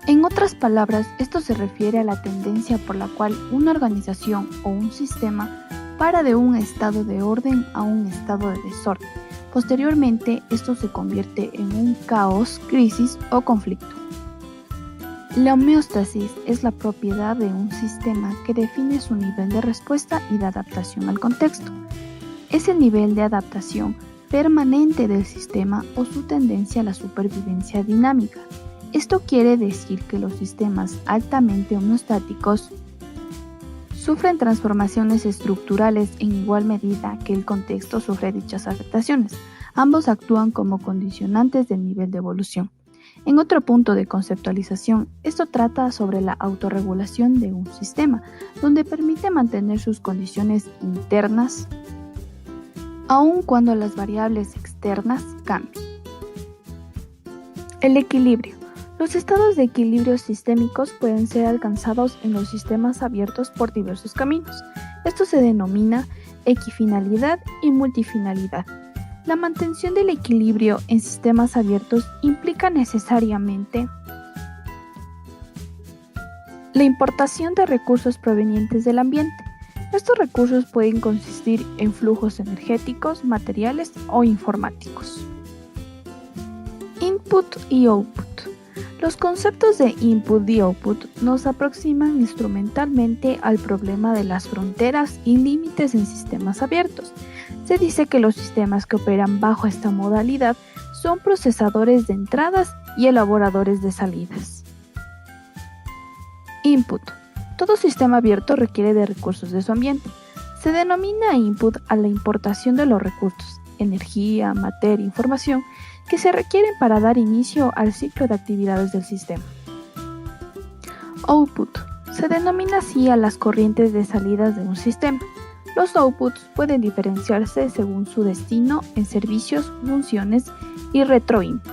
En otras palabras, esto se refiere a la tendencia por la cual una organización o un sistema para de un estado de orden a un estado de desorden. Posteriormente, esto se convierte en un caos, crisis o conflicto. La homeostasis es la propiedad de un sistema que define su nivel de respuesta y de adaptación al contexto. Es el nivel de adaptación permanente del sistema o su tendencia a la supervivencia dinámica. Esto quiere decir que los sistemas altamente homeostáticos sufren transformaciones estructurales en igual medida que el contexto sufre dichas afectaciones. Ambos actúan como condicionantes del nivel de evolución. En otro punto de conceptualización, esto trata sobre la autorregulación de un sistema, donde permite mantener sus condiciones internas, aun cuando las variables externas cambien. El equilibrio. Los estados de equilibrio sistémicos pueden ser alcanzados en los sistemas abiertos por diversos caminos. Esto se denomina equifinalidad y multifinalidad. La mantención del equilibrio en sistemas abiertos implica necesariamente la importación de recursos provenientes del ambiente. Estos recursos pueden consistir en flujos energéticos, materiales o informáticos. Input y output. Los conceptos de input y output nos aproximan instrumentalmente al problema de las fronteras y límites en sistemas abiertos. Se dice que los sistemas que operan bajo esta modalidad son procesadores de entradas y elaboradores de salidas. Input. Todo sistema abierto requiere de recursos de su ambiente. Se denomina input a la importación de los recursos, energía, materia, información, que se requieren para dar inicio al ciclo de actividades del sistema. Output. Se denomina así a las corrientes de salidas de un sistema. Los outputs pueden diferenciarse según su destino en servicios, funciones y retroinput.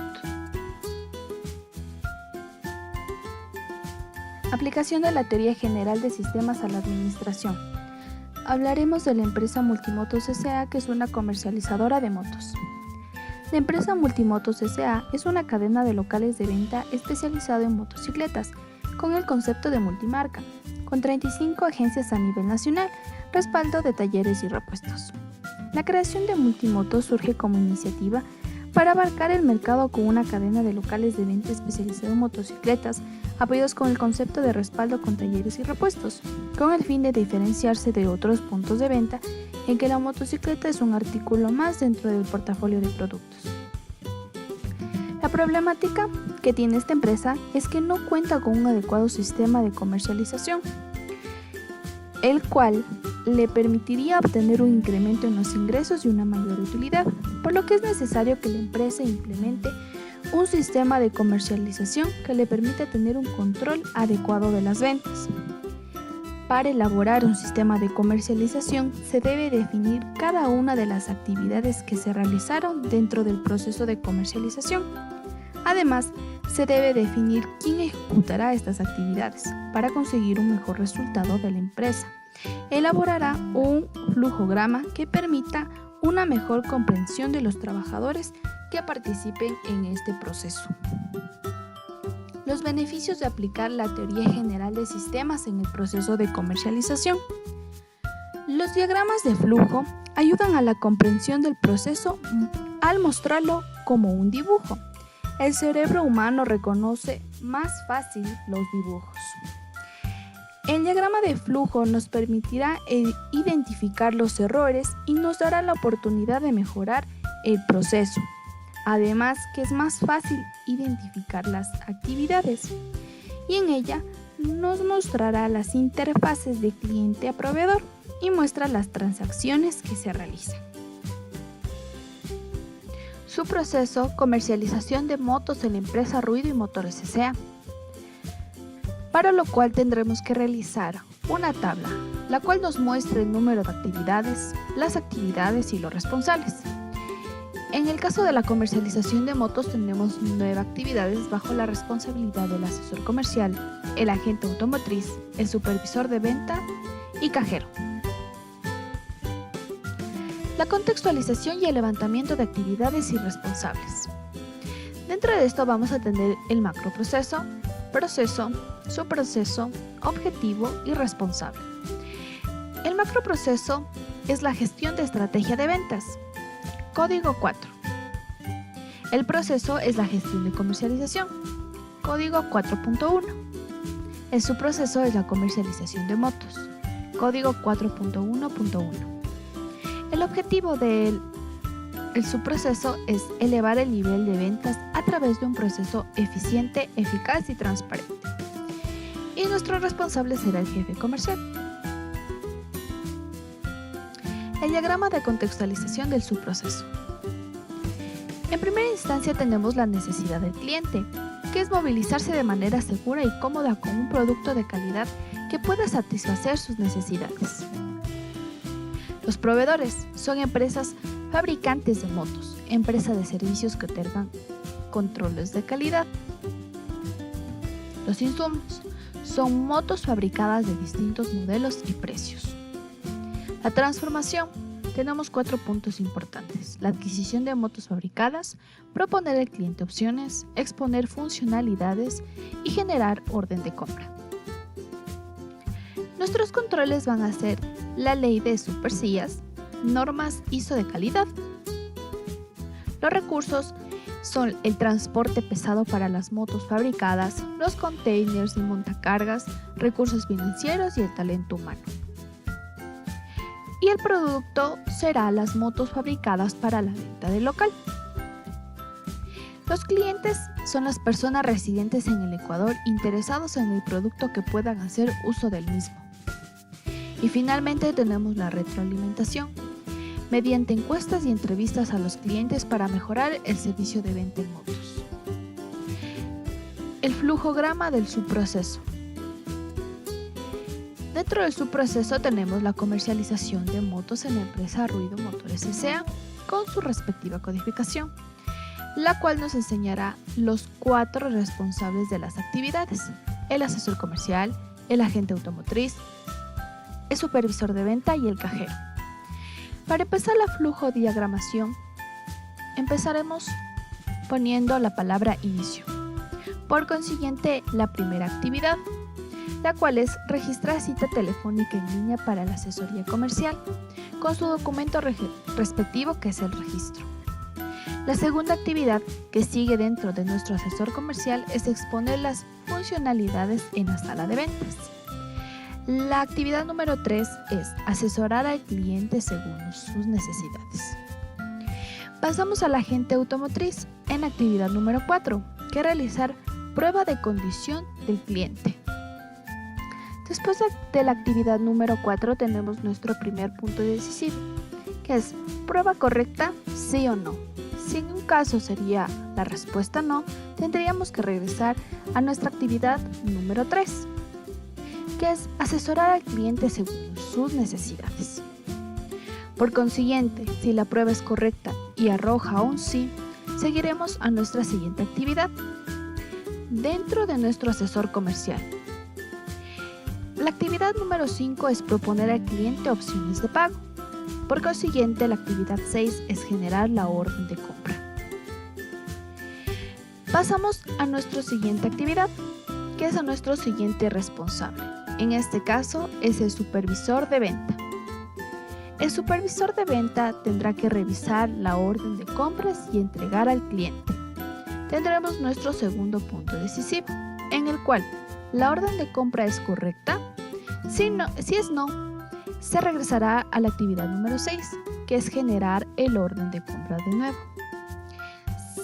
Aplicación de la teoría general de sistemas a la administración. hablaremos de la empresa Multimotos S.A., que es una comercializadora de motos. La empresa Multimotos S.A. es una cadena de locales de venta especializada en motocicletas, con el concepto de multimarca, con 35 agencias a nivel nacional, respaldo de talleres y repuestos. La creación de Multimotos surge como iniciativa para abarcar el mercado con una cadena de locales de venta especializada en motocicletas, apoyados con el concepto de respaldo con talleres y repuestos, con el fin de diferenciarse de otros puntos de venta en que la motocicleta es un artículo más dentro del portafolio de productos. La problemática que tiene esta empresa es que no cuenta con un adecuado sistema de comercialización, el cual le permitiría obtener un incremento en los ingresos y una mayor utilidad, por lo que es necesario que la empresa implemente un sistema de comercialización que le permita tener un control adecuado de las ventas. Para elaborar un sistema de comercialización se debe definir cada una de las actividades que se realizaron dentro del proceso de comercialización. Además, se debe definir quién ejecutará estas actividades para conseguir un mejor resultado de la empresa. Elaborará un flujograma que permita una mejor comprensión de los trabajadores que participen en este proceso. Los beneficios de aplicar la teoría general de sistemas en el proceso de comercialización. Los diagramas de flujo ayudan a la comprensión del proceso al mostrarlo como un dibujo. El cerebro humano reconoce más fácil los dibujos. El diagrama de flujo nos permitirá identificar los errores y nos dará la oportunidad de mejorar el proceso. Además, que es más fácil identificar las actividades y en ella nos mostrará las interfaces de cliente a proveedor y muestra las transacciones que se realizan. Su proceso: comercialización de motos en la empresa Ruido y Motores S.A., para lo cual tendremos que realizar una tabla, la cual nos muestra el número de actividades, las actividades y los responsables. En el caso de la comercialización de motos tenemos 9 actividades bajo la responsabilidad del asesor comercial, el agente automotriz, el supervisor de venta y cajero. La contextualización y el levantamiento de actividades y responsables. Dentro de esto vamos a tener el macroproceso, proceso, subproceso, objetivo y responsable. El macroproceso es la gestión de estrategia de ventas. Código 4. El proceso es la gestión de comercialización. Código 4.1. El subproceso es la comercialización de motos. Código 4.1.1. El objetivo del subproceso es elevar el nivel de ventas a través de un proceso eficiente, eficaz y transparente. Y nuestro responsable será el jefe comercial. El diagrama de contextualización del subproceso. En primera instancia tenemos la necesidad del cliente, que es movilizarse de manera segura y cómoda con un producto de calidad que pueda satisfacer sus necesidades. Los proveedores son empresas fabricantes de motos, empresas de servicios que otorgan controles de calidad. Los insumos son motos fabricadas de distintos modelos y precios. La transformación. Tenemos 4 puntos importantes: la adquisición de motos fabricadas, proponer al cliente opciones, exponer funcionalidades y generar orden de compra. Nuestros controles van a ser la ley de supersillas, normas ISO de calidad. Los recursos son el transporte pesado para las motos fabricadas, los containers y montacargas, recursos financieros y el talento humano. Y el producto será las motos fabricadas para la venta del local. Los clientes son las personas residentes en el Ecuador interesados en el producto que puedan hacer uso del mismo. Y finalmente tenemos la retroalimentación, mediante encuestas y entrevistas a los clientes para mejorar el servicio de venta en motos. El flujograma del subproceso. Dentro del subproceso tenemos la comercialización de motos en la empresa Ruido Motores S.A. con su respectiva codificación, la cual nos enseñará los 4 responsables de las actividades: el asesor comercial, el agente automotriz, el supervisor de venta y el cajero. Para empezar la flujodiagramación, empezaremos poniendo la palabra inicio. Por consiguiente, la primera actividad, la cual es registrar cita telefónica en línea para la asesoría comercial, con su documento respectivo que es el registro. La segunda actividad que sigue dentro de nuestro asesor comercial es exponer las funcionalidades en la sala de ventas. La actividad número 3 es asesorar al cliente según sus necesidades. Pasamos a la agente automotriz en la actividad número 4, que es realizar prueba de condición del cliente. Después de la actividad número 4 tenemos nuestro primer punto decisivo, que es prueba correcta, sí o no. Si en un caso sería la respuesta no, tendríamos que regresar a nuestra actividad número 3, que es asesorar al cliente según sus necesidades. Por consiguiente, si la prueba es correcta y arroja un sí, seguiremos a nuestra siguiente actividad, dentro de nuestro asesor comercial. La actividad número 5 es proponer al cliente opciones de pago. Por consiguiente, la actividad 6 es generar la orden de compra. Pasamos a nuestra siguiente actividad, que es a nuestro siguiente responsable. En este caso es el supervisor de venta. El supervisor de venta tendrá que revisar la orden de compras y entregar al cliente. Tendremos nuestro segundo punto decisivo, en el cual la orden de compra es correcta. Si es no, se regresará a la actividad número 6, que es generar el orden de compra de nuevo.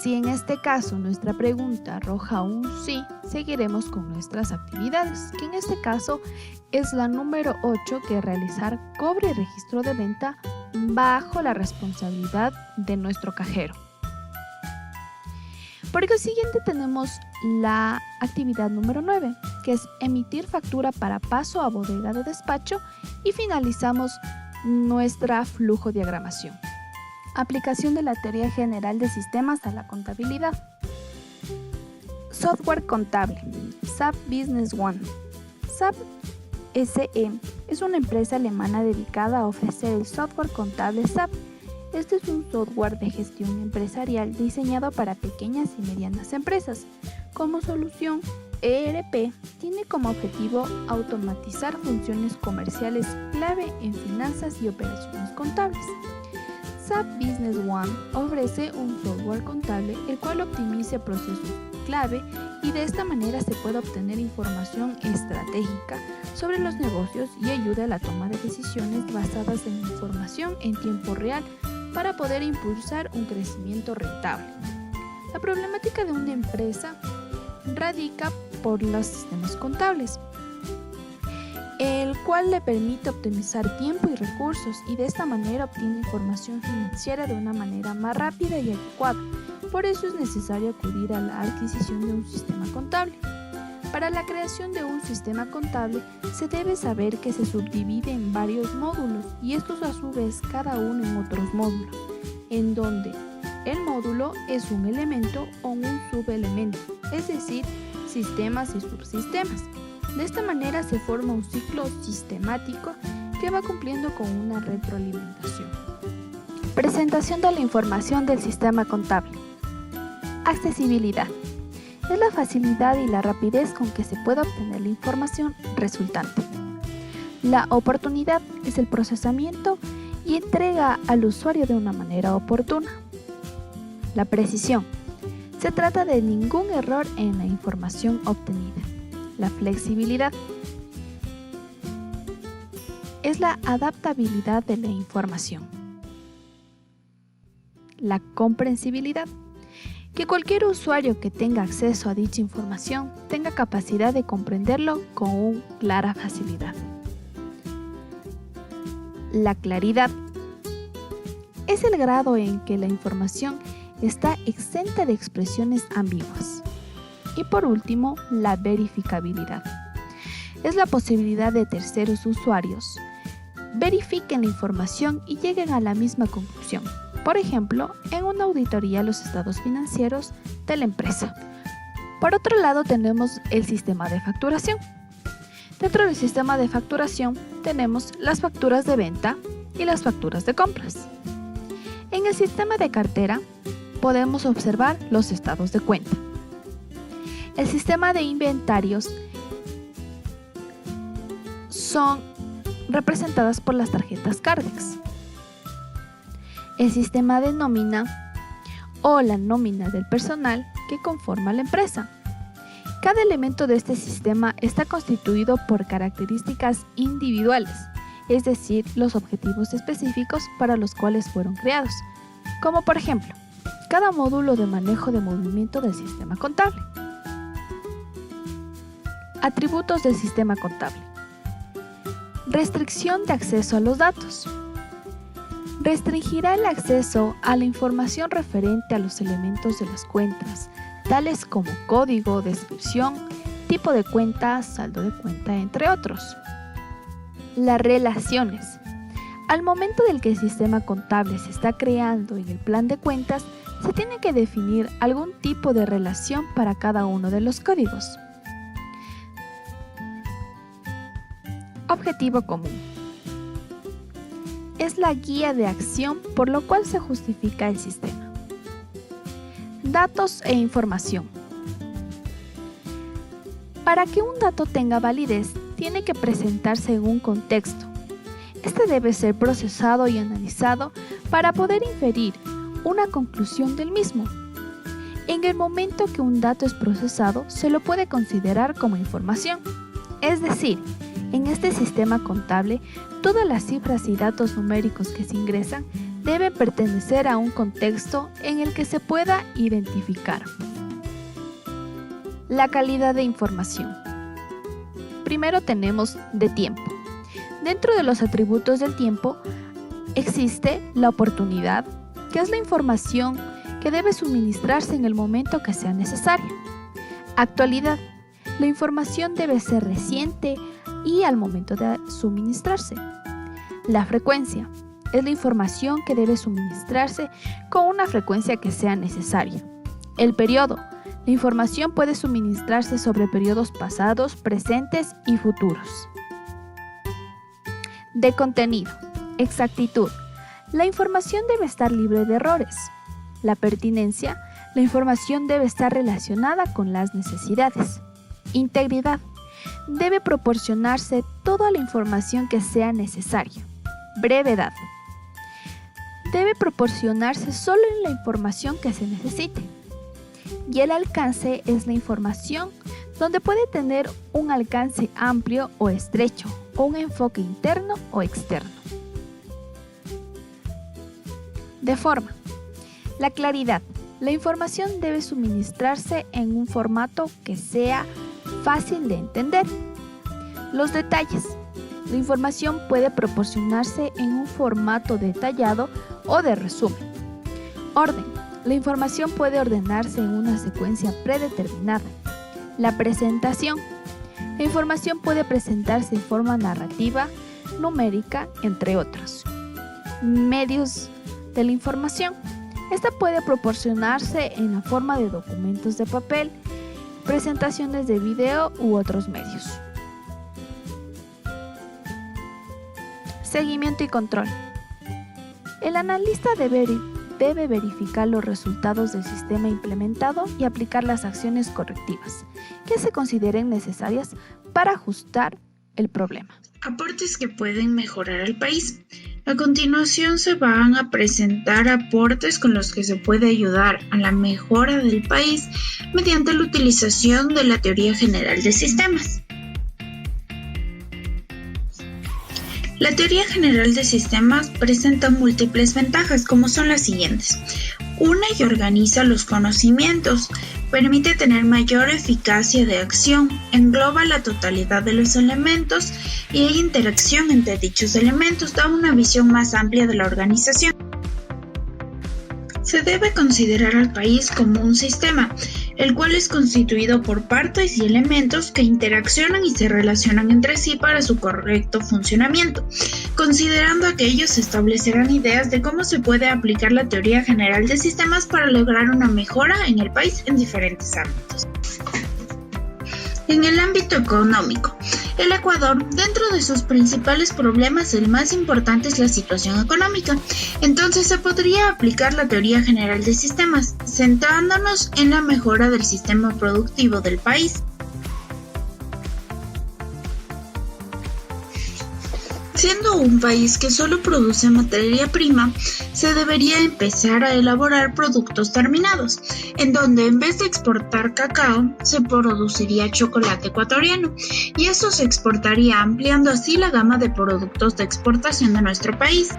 Si en este caso nuestra pregunta arroja un sí, seguiremos con nuestras actividades, que en este caso es la número 8, que es realizar cobro y registro de venta bajo la responsabilidad de nuestro cajero. Por consiguiente tenemos la actividad número 9, que es emitir factura para paso a bodega de despacho, y finalizamos nuestra flujodiagramación. Aplicación de la teoría general de sistemas a la contabilidad. Software contable. SAP Business One. SAP SE es una empresa alemana dedicada a ofrecer el software contable SAP. Este es un software de gestión empresarial diseñado para pequeñas y medianas empresas. Como solución, ERP tiene como objetivo automatizar funciones comerciales clave en finanzas y operaciones contables. SAP Business One ofrece un software contable el cual optimiza procesos clave, y de esta manera se puede obtener información estratégica sobre los negocios y ayuda a la toma de decisiones basadas en información en tiempo real para poder impulsar un crecimiento rentable. La problemática de una empresa radica por los sistemas contables, el cual le permite optimizar tiempo y recursos, y de esta manera obtiene información financiera de una manera más rápida y adecuada. Por eso es necesario acudir a la adquisición de un sistema contable. Para la creación de un sistema contable se debe saber que se subdivide en varios módulos, y estos a su vez cada uno en otros módulos, en donde el módulo es un elemento o un subelemento, es decir, sistemas y subsistemas. De esta manera se forma un ciclo sistemático que va cumpliendo con una retroalimentación. Presentación de la información del sistema contable. Accesibilidad. Es la facilidad y la rapidez con que se puede obtener la información resultante. La oportunidad es el procesamiento y entrega al usuario de una manera oportuna. La precisión. Se trata de ningún error en la información obtenida. La flexibilidad es la adaptabilidad de la información. La comprensibilidad. Que cualquier usuario que tenga acceso a dicha información tenga capacidad de comprenderlo con clara facilidad. La claridad es el grado en que la información está exenta de expresiones ambiguas. Y por último, la verificabilidad. Es la posibilidad de terceros usuarios verifiquen la información y lleguen a la misma conclusión. Por ejemplo, en una auditoría a los estados financieros de la empresa. Por otro lado, tenemos el sistema de facturación. Dentro del sistema de facturación tenemos las facturas de venta y las facturas de compras. En el sistema de cartera podemos observar los estados de cuenta. El sistema de inventarios son representadas por las tarjetas Cardex. El sistema de nómina o la nómina del personal que conforma la empresa. Cada elemento de este sistema está constituido por características individuales, es decir, los objetivos específicos para los cuales fueron creados, como por ejemplo, cada módulo de manejo de movimiento del sistema contable. Atributos del sistema contable. Restricción de acceso a los datos. Restringirá el acceso a la información referente a los elementos de las cuentas, tales como código, descripción, tipo de cuenta, saldo de cuenta, entre otros. Las relaciones. Al momento del que el sistema contable se está creando en el plan de cuentas, se tiene que definir algún tipo de relación para cada uno de los códigos. Objetivo común. Es la guía de acción por lo cual se justifica el sistema. Datos e información. Para que un dato tenga validez, tiene que presentarse en un contexto. Este debe ser procesado y analizado para poder inferir una conclusión del mismo. En el momento que un dato es procesado, se lo puede considerar como información. Es decir, en este sistema contable, todas las cifras y datos numéricos que se ingresan deben pertenecer a un contexto en el que se pueda identificar. La calidad de información. Primero tenemos de tiempo. Dentro de los atributos del tiempo existe la oportunidad, que es la información que debe suministrarse en el momento que sea necesaria. Actualidad. La información debe ser reciente y al momento de suministrarse. La frecuencia. Es la información que debe suministrarse con una frecuencia que sea necesaria. El periodo. La información puede suministrarse sobre periodos pasados, presentes y futuros. De contenido. Exactitud. La información debe estar libre de errores. La pertinencia. La información debe estar relacionada con las necesidades. Integridad. Debe proporcionarse toda la información que sea necesaria. Brevedad. Debe proporcionarse solo en la información que se necesite. Y el alcance es la información donde puede tener un alcance amplio o estrecho, o un enfoque interno o externo. De forma. La claridad. La información debe suministrarse en un formato que sea fácil de entender. Los detalles. La información puede proporcionarse en un formato detallado o de resumen. Orden. La información puede ordenarse en una secuencia predeterminada. La presentación. La información puede presentarse en forma narrativa, numérica, entre otros. Medios de la información. Esta puede proporcionarse en la forma de documentos de papel, presentaciones de video u otros medios. Seguimiento y control. El analista debe verificar los resultados del sistema implementado y aplicar las acciones correctivas que se consideren necesarias para ajustar el problema. Aportes que pueden mejorar al país. A continuación se van a presentar aportes con los que se puede ayudar a la mejora del país mediante la utilización de la teoría general de sistemas. La teoría general de sistemas presenta múltiples ventajas, como son las siguientes. Une y organiza los conocimientos, permite tener mayor eficacia de acción, engloba la totalidad de los elementos y hay interacción entre dichos elementos, da una visión más amplia de la organización. Se debe considerar al país como un sistema, el cual es constituido por partes y elementos que interaccionan y se relacionan entre sí para su correcto funcionamiento. Considerando aquello, se establecerán ideas de cómo se puede aplicar la teoría general de sistemas para lograr una mejora en el país en diferentes ámbitos. En el ámbito económico, El Ecuador, dentro de sus principales problemas, el más importante es la situación económica. Entonces se podría aplicar la teoría general de sistemas, centrándonos en la mejora del sistema productivo del país. Siendo un país que solo produce materia prima, se debería empezar a elaborar productos terminados, en donde en vez de exportar cacao, se produciría chocolate ecuatoriano, y eso se exportaría ampliando así la gama de productos de exportación de nuestro país.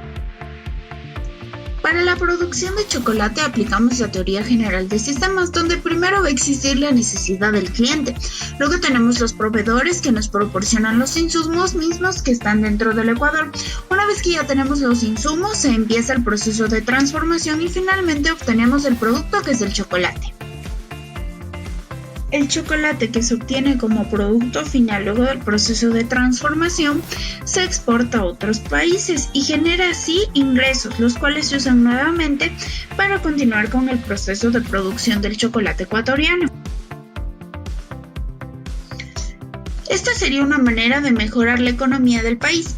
Para la producción de chocolate aplicamos la teoría general de sistemas, donde primero va a existir la necesidad del cliente. Luego tenemos los proveedores que nos proporcionan los insumos mismos que están dentro del Ecuador. Una vez que ya tenemos los insumos, se empieza el proceso de transformación y finalmente obtenemos el producto que es el chocolate. El chocolate que se obtiene como producto final luego del proceso de transformación se exporta a otros países y genera así ingresos, los cuales se usan nuevamente para continuar con el proceso de producción del chocolate ecuatoriano. Esta sería una manera de mejorar la economía del país.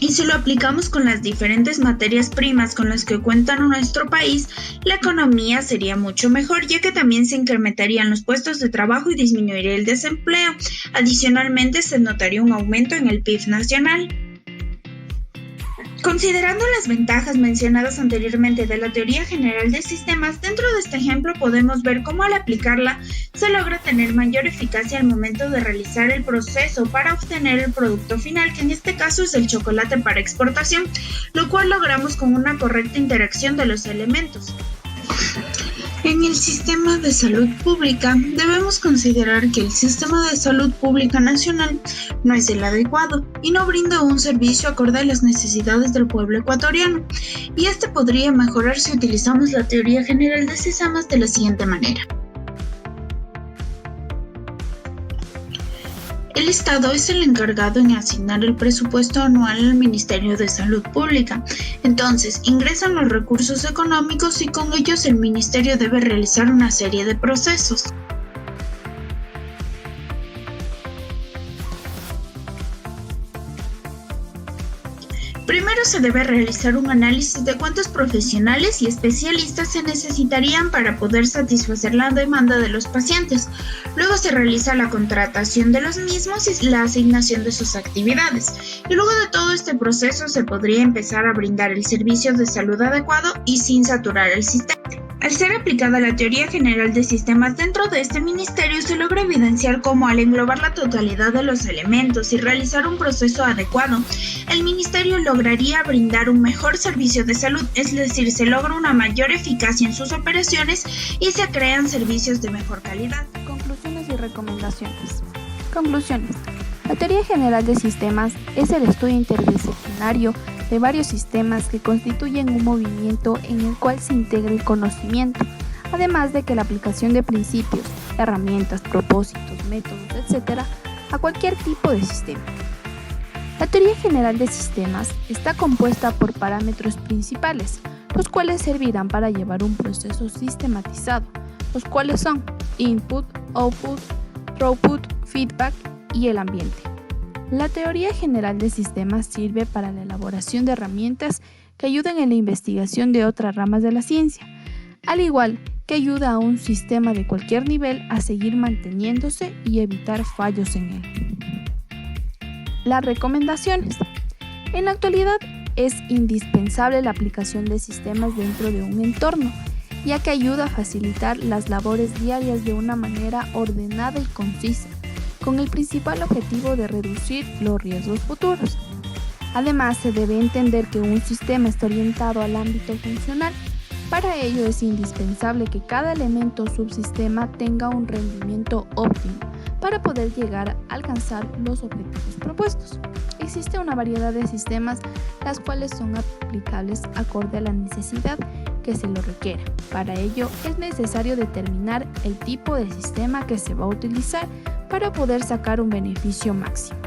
Y si lo aplicamos con las diferentes materias primas con las que cuenta nuestro país, la economía sería mucho mejor, ya que también se incrementarían los puestos de trabajo y disminuiría el desempleo. Adicionalmente, se notaría un aumento en el PIB nacional. Considerando las ventajas mencionadas anteriormente de la teoría general de sistemas, dentro de este ejemplo podemos ver cómo al aplicarla se logra tener mayor eficacia al momento de realizar el proceso para obtener el producto final, que en este caso es el chocolate para exportación, lo cual logramos con una correcta interacción de los elementos. En el sistema de salud pública, debemos considerar que el sistema de salud pública nacional no es el adecuado y no brinda un servicio acorde a las necesidades del pueblo ecuatoriano, y este podría mejorar si utilizamos la teoría general de sistemas de la siguiente manera. El Estado es el encargado en asignar el presupuesto anual al Ministerio de Salud Pública. Entonces, ingresan los recursos económicos y con ellos el Ministerio debe realizar una serie de procesos. Primero se debe realizar un análisis de cuántos profesionales y especialistas se necesitarían para poder satisfacer la demanda de los pacientes. Luego se realiza la contratación de los mismos y la asignación de sus actividades. Y luego de todo este proceso se podría empezar a brindar el servicio de salud adecuado y sin saturar el sistema. Al ser aplicada la teoría general de sistemas dentro de este ministerio, se logra evidenciar cómo al englobar la totalidad de los elementos y realizar un proceso adecuado, el ministerio lograría brindar un mejor servicio de salud, es decir, se logra una mayor eficacia en sus operaciones y se crean servicios de mejor calidad. Conclusiones y recomendaciones. Conclusiones. La teoría general de sistemas es el estudio interdisciplinario de varios sistemas que constituyen un movimiento en el cual se integra el conocimiento, además de que la aplicación de principios, herramientas, propósitos, métodos, etc., a cualquier tipo de sistema. La teoría general de sistemas está compuesta por parámetros principales, los cuales servirán para llevar un proceso sistematizado, los cuales son input, output, throughput, feedback y el ambiente. La teoría general de sistemas sirve para la elaboración de herramientas que ayuden en la investigación de otras ramas de la ciencia, al igual que ayuda a un sistema de cualquier nivel a seguir manteniéndose y evitar fallos en él. Las recomendaciones. En la actualidad es indispensable la aplicación de sistemas dentro de un entorno, ya que ayuda a facilitar las labores diarias de una manera ordenada y concisa, con el principal objetivo de reducir los riesgos futuros. Además, se debe entender que un sistema está orientado al ámbito funcional. Para ello es indispensable que cada elemento o subsistema tenga un rendimiento óptimo para poder llegar a alcanzar los objetivos propuestos. Existe una variedad de sistemas, las cuales son aplicables acorde a la necesidad que se lo requiera. Para ello es necesario determinar el tipo de sistema que se va a utilizar para poder sacar un beneficio máximo.